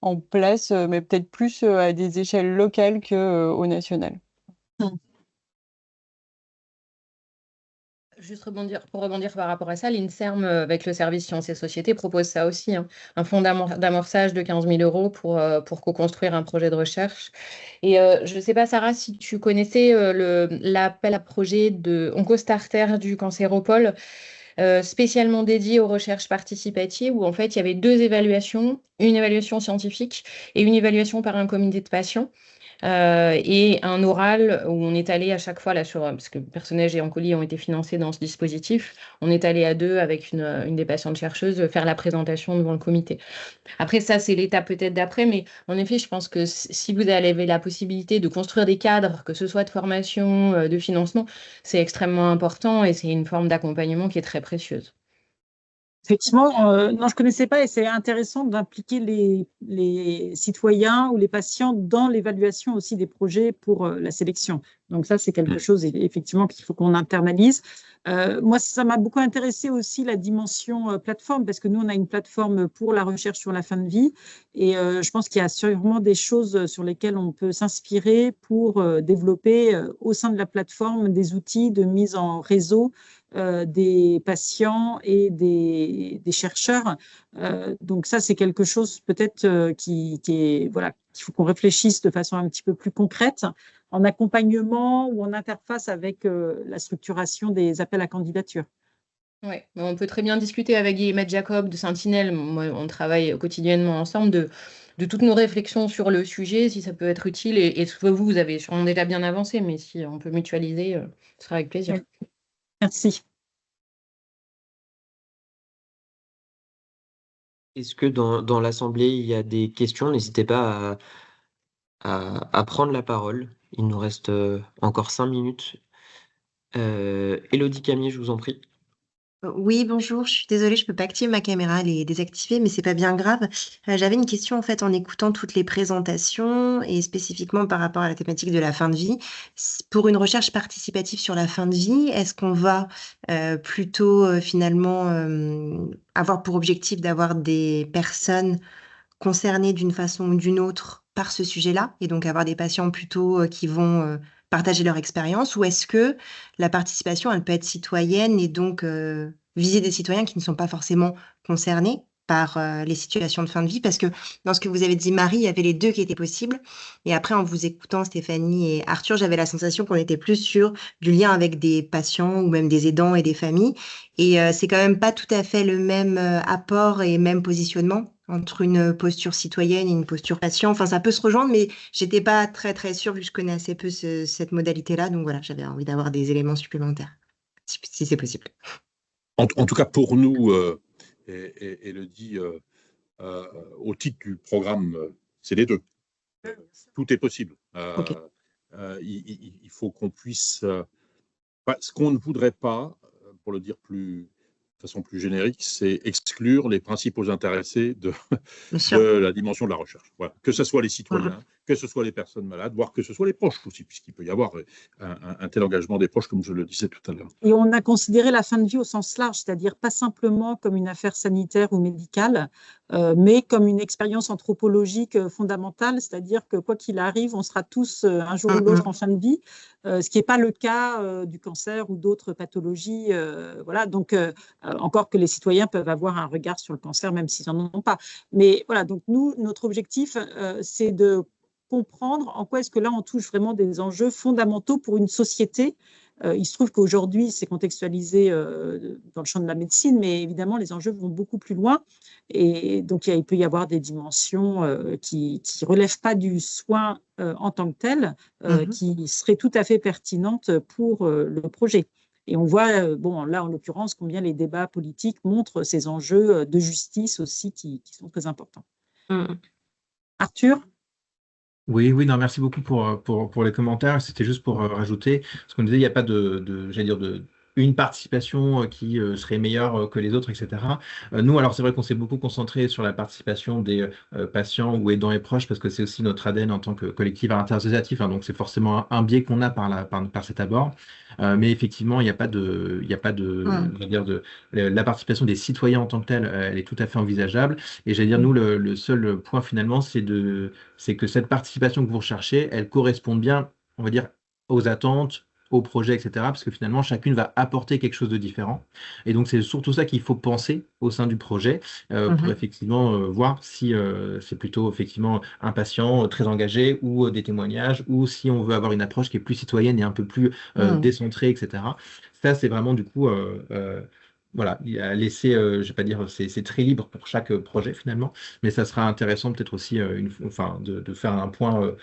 en place, mais peut-être plus à des échelles locales qu'au national. Juste pour rebondir par rapport à ça, l'INSERM, avec le service Sciences et Sociétés, propose ça aussi, hein, un fonds d'amorçage de 15 000 euros pour co-construire un projet de recherche. Et je ne sais pas, Sarah, si tu connaissais l'appel à projet de OncoStarter du Cancéropole, spécialement dédié aux recherches participatives, où en fait, il y avait 2 évaluations, une évaluation scientifique et une évaluation par un comité de patients. Et un oral où on est allé à chaque fois, là, parce que Personnage et Oncolie ont été financés dans ce dispositif, on est allé à 2 avec une des patientes chercheuses faire la présentation devant le comité. Après, ça, c'est l'étape peut-être d'après, mais en effet, je pense que si vous avez la possibilité de construire des cadres, que ce soit de formation, de financement, c'est extrêmement important et c'est une forme d'accompagnement qui est très précieuse. Effectivement, non, je ne connaissais pas et c'est intéressant d'impliquer les citoyens ou les patients dans l'évaluation aussi des projets pour la sélection. Donc ça, c'est quelque chose effectivement qu'il faut qu'on internalise. Moi, ça m'a beaucoup intéressé aussi la dimension plateforme parce que nous, on a une plateforme pour la recherche sur la fin de vie et je pense qu'il y a sûrement des choses sur lesquelles on peut s'inspirer pour développer au sein de la plateforme des outils de mise en réseau des patients et des chercheurs. Donc ça, c'est quelque chose peut-être qui est, voilà, qu'il faut qu'on réfléchisse de façon un petit peu plus concrète en accompagnement ou en interface avec la structuration des appels à candidature. Oui, on peut très bien discuter avec Guillemette Jacob de Sentinelle. Moi, on travaille quotidiennement ensemble toutes nos réflexions sur le sujet, si ça peut être utile. Et vous avez sûrement déjà bien avancé, mais si on peut mutualiser, ce sera avec plaisir. Merci. Est-ce que dans l'Assemblée, il y a des questions? N'hésitez pas à prendre la parole. Il nous reste encore 5 minutes. Élodie Camier, je vous en prie. Oui, bonjour, je suis désolée, je peux pas activer ma caméra, elle est désactivée, mais c'est pas bien grave. J'avais une question en fait en écoutant toutes les présentations et spécifiquement par rapport à la thématique de la fin de vie. Pour une recherche participative sur la fin de vie, est-ce qu'on va plutôt finalement avoir pour objectif d'avoir des personnes concernées d'une façon ou d'une autre par ce sujet-là, et donc avoir des patients plutôt qui vont partager leur expérience, ou est-ce que la participation, elle peut être citoyenne et donc viser des citoyens qui ne sont pas forcément concernés par les situations de fin de vie, parce que dans ce que vous avez dit, Marie, il y avait les deux qui étaient possibles, et après, en vous écoutant, Stéphanie et Arthur, j'avais la sensation qu'on était plus sur du lien avec des patients ou même des aidants et des familles, et c'est quand même pas tout à fait le même apport et même positionnement entre une posture citoyenne et une posture patient. Enfin, ça peut se rejoindre, mais j'étais pas très très sûre vu que je connais assez peu cette modalité-là. Donc voilà, j'avais envie d'avoir des éléments supplémentaires, si c'est possible. En tout cas, pour nous, Élodie, au titre du programme, c'est les deux. Tout est possible. Ok. Il faut qu'on puisse... ce qu'on ne voudrait pas, pour le dire de façon plus générique, c'est exclure les principaux intéressés de Bien sûr. la dimension de la recherche. Voilà. Que ce soit les citoyens, que ce soit les personnes malades, voire que ce soit les proches aussi, puisqu'il peut y avoir un tel engagement des proches, comme je le disais tout à l'heure. Et on a considéré la fin de vie au sens large, c'est-à-dire pas simplement comme une affaire sanitaire ou médicale, mais comme une expérience anthropologique fondamentale, c'est-à-dire que quoi qu'il arrive, on sera tous un jour ou l'autre en fin de vie, ce qui n'est pas le cas du cancer ou d'autres pathologies. Voilà, donc encore que les citoyens peuvent avoir un regard sur le cancer, même s'ils n'en ont pas. Mais voilà, donc nous, notre objectif, c'est de comprendre en quoi est-ce que là, on touche vraiment des enjeux fondamentaux pour une société. Il se trouve qu'aujourd'hui, c'est contextualisé dans le champ de la médecine, mais évidemment, les enjeux vont beaucoup plus loin. Et donc, il peut y avoir des dimensions qui ne relèvent pas du soin en tant que tel, qui seraient tout à fait pertinentes pour le projet. Et on voit, bon, là, en l'occurrence, combien les débats politiques montrent ces enjeux de justice aussi qui sont très importants. Arthur ? Oui, non, merci beaucoup pour les commentaires. C'était juste pour rajouter, parce qu'on disait, il n'y a pas j'allais dire, une participation qui serait meilleure que les autres, etc. Nous, alors c'est vrai qu'on s'est beaucoup concentré sur la participation des patients ou aidants et proches, parce que c'est aussi notre ADN en tant que collectif interassociatif, hein, donc c'est forcément un biais qu'on a par cet abord. Mais effectivement, il n'y a pas j'allais dire la participation des citoyens en tant que telle, elle est tout à fait envisageable. Et j'allais dire, nous, le seul point finalement, c'est que cette participation que vous recherchez, elle correspond bien, on va dire, aux attentes, au projet, etc. Parce que finalement, chacune va apporter quelque chose de différent. Et donc, c'est surtout ça qu'il faut penser au sein du projet pour effectivement voir si c'est plutôt effectivement un patient très engagé ou des témoignages, ou si on veut avoir une approche qui est plus citoyenne et un peu plus décentrée, etc. Ça, c'est vraiment du coup... voilà, il a laissé, je vais pas dire, c'est très libre pour chaque projet finalement, mais ça sera intéressant peut-être aussi de faire un point,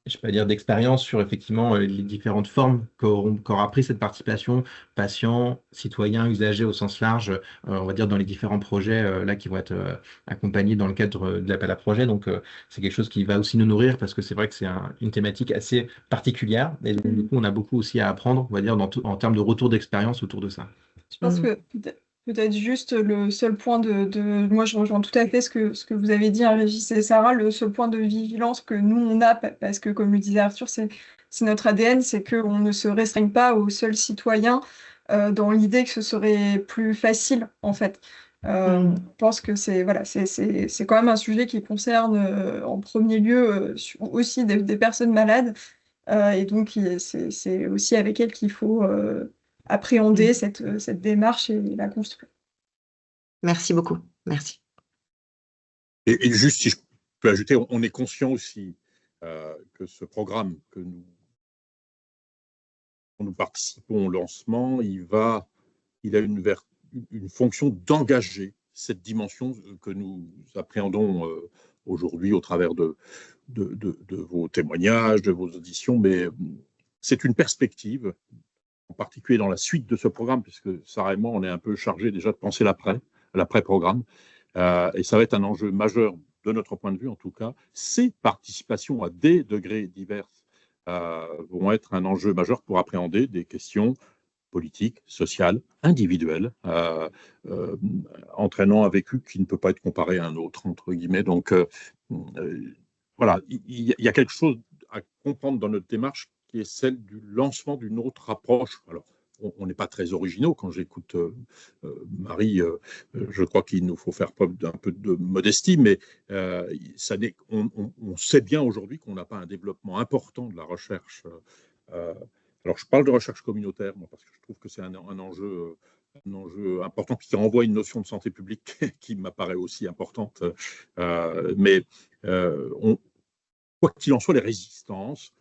je vais pas dire d'expérience sur effectivement les différentes formes qu'aura pris cette participation, patients, citoyens, usagers au sens large, on va dire dans les différents projets là qui vont être accompagnés dans le cadre de l'appel à projet. Donc c'est quelque chose qui va aussi nous nourrir parce que c'est vrai que c'est une thématique assez particulière et donc, du coup on a beaucoup aussi à apprendre, on va dire en termes de retour d'expérience autour de ça. Je pense que peut-être juste le seul point moi je rejoins tout à fait ce que vous avez dit, hein, Régis et Sarah, le seul point de vigilance que nous on a, parce que comme le disait Arthur, c'est notre ADN, c'est qu'on ne se restreigne pas aux seuls citoyens dans l'idée que ce serait plus facile en fait. Je pense que c'est quand même un sujet qui concerne en premier lieu aussi des personnes malades et donc c'est aussi avec elles qu'il faut appréhender cette démarche et la construire. Merci beaucoup. Merci. Et juste, si je peux ajouter, on est conscient aussi que ce programme que nous participons au lancement, il a une fonction d'engager cette dimension que nous appréhendons aujourd'hui au travers de vos témoignages, de vos auditions, mais c'est une perspective, en particulier dans la suite de ce programme, puisque Sarah et moi, on est un peu chargés déjà de penser l'après-programme, et ça va être un enjeu majeur de notre point de vue en tout cas. Ces participations à des degrés divers vont être un enjeu majeur pour appréhender des questions politiques, sociales, individuelles, entraînant un vécu qui ne peut pas être comparé à un autre, entre guillemets. Donc, voilà, il y a quelque chose à comprendre dans notre démarche qui est celle du lancement d'une autre approche. Alors, on n'est pas très originaux. Quand j'écoute Marie, je crois qu'il nous faut faire preuve d'un peu de modestie, mais on sait bien aujourd'hui qu'on n'a pas un développement important de la recherche. Alors, je parle de recherche communautaire, moi, parce que je trouve que c'est un enjeu important qui renvoie une notion de santé publique qui m'apparaît aussi importante. Mais quoi qu'il en soit, les résistances,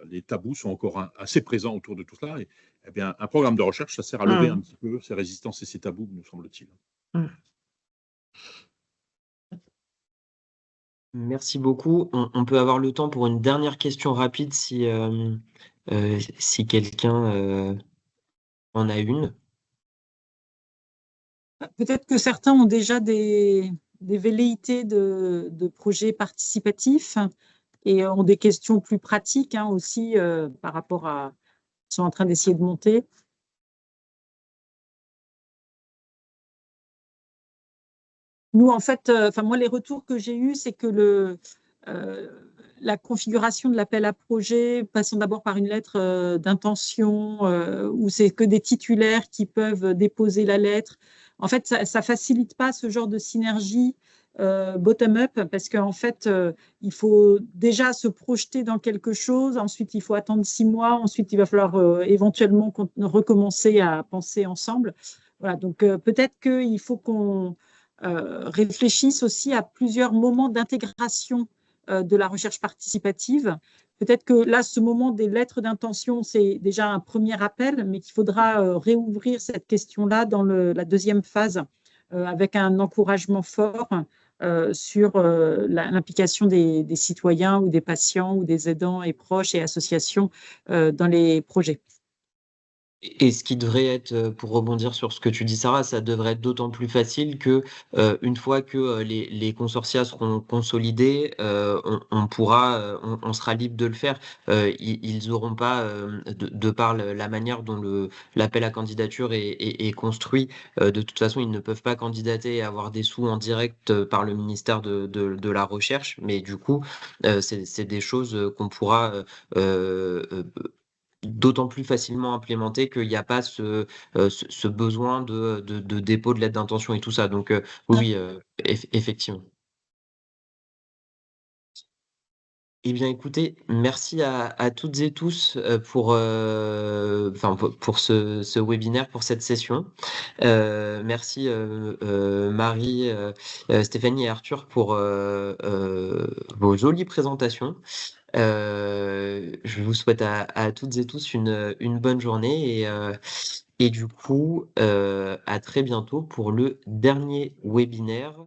les tabous sont encore assez présents autour de tout cela. Et, eh bien, un programme de recherche, ça sert à lever un petit peu ces résistances et ces tabous, me semble-t-il. Merci beaucoup. On peut avoir le temps pour une dernière question rapide si quelqu'un en a une. Peut-être que certains ont déjà des velléités de projets participatifs et ont des questions plus pratiques aussi par rapport à sont en train d'essayer de monter. Nous, en fait, moi, les retours que j'ai eus, c'est que la configuration de l'appel à projet, passant d'abord par une lettre d'intention, où c'est que des titulaires qui peuvent déposer la lettre. En fait, ça ne facilite pas ce genre de synergie bottom-up parce qu'en fait, il faut déjà se projeter dans quelque chose. Ensuite, il faut attendre 6 mois. Ensuite, il va falloir éventuellement recommencer à penser ensemble. Voilà, donc peut-être qu'il faut qu'on réfléchisse aussi à plusieurs moments d'intégration de la recherche participative. Peut-être que là, ce moment des lettres d'intention, c'est déjà un premier appel, mais qu'il faudra réouvrir cette question-là dans la deuxième phase avec un encouragement fort sur l'implication des citoyens ou des patients ou des aidants et proches et associations dans les projets. Et ce qui devrait être, pour rebondir sur ce que tu dis, Sarah, ça devrait être d'autant plus facile que une fois que les consortia seront consolidés, on pourra, on sera libre de le faire. Ils n'auront pas, de par la manière dont l'appel à candidature est construit, de toute façon, ils ne peuvent pas candidater et avoir des sous en direct par le ministère de la Recherche. Mais du coup, c'est des choses qu'on pourra d'autant plus facilement implémenté qu'il n'y a pas ce besoin de dépôt de lettre d'intention et tout ça. Donc oui, effectivement. Eh bien, écoutez, merci à toutes et tous pour ce webinaire, pour cette session. Merci Marie, Stéphanie et Arthur pour vos jolies présentations. Je vous souhaite à toutes et tous une bonne journée et du coup, à très bientôt pour le dernier webinaire.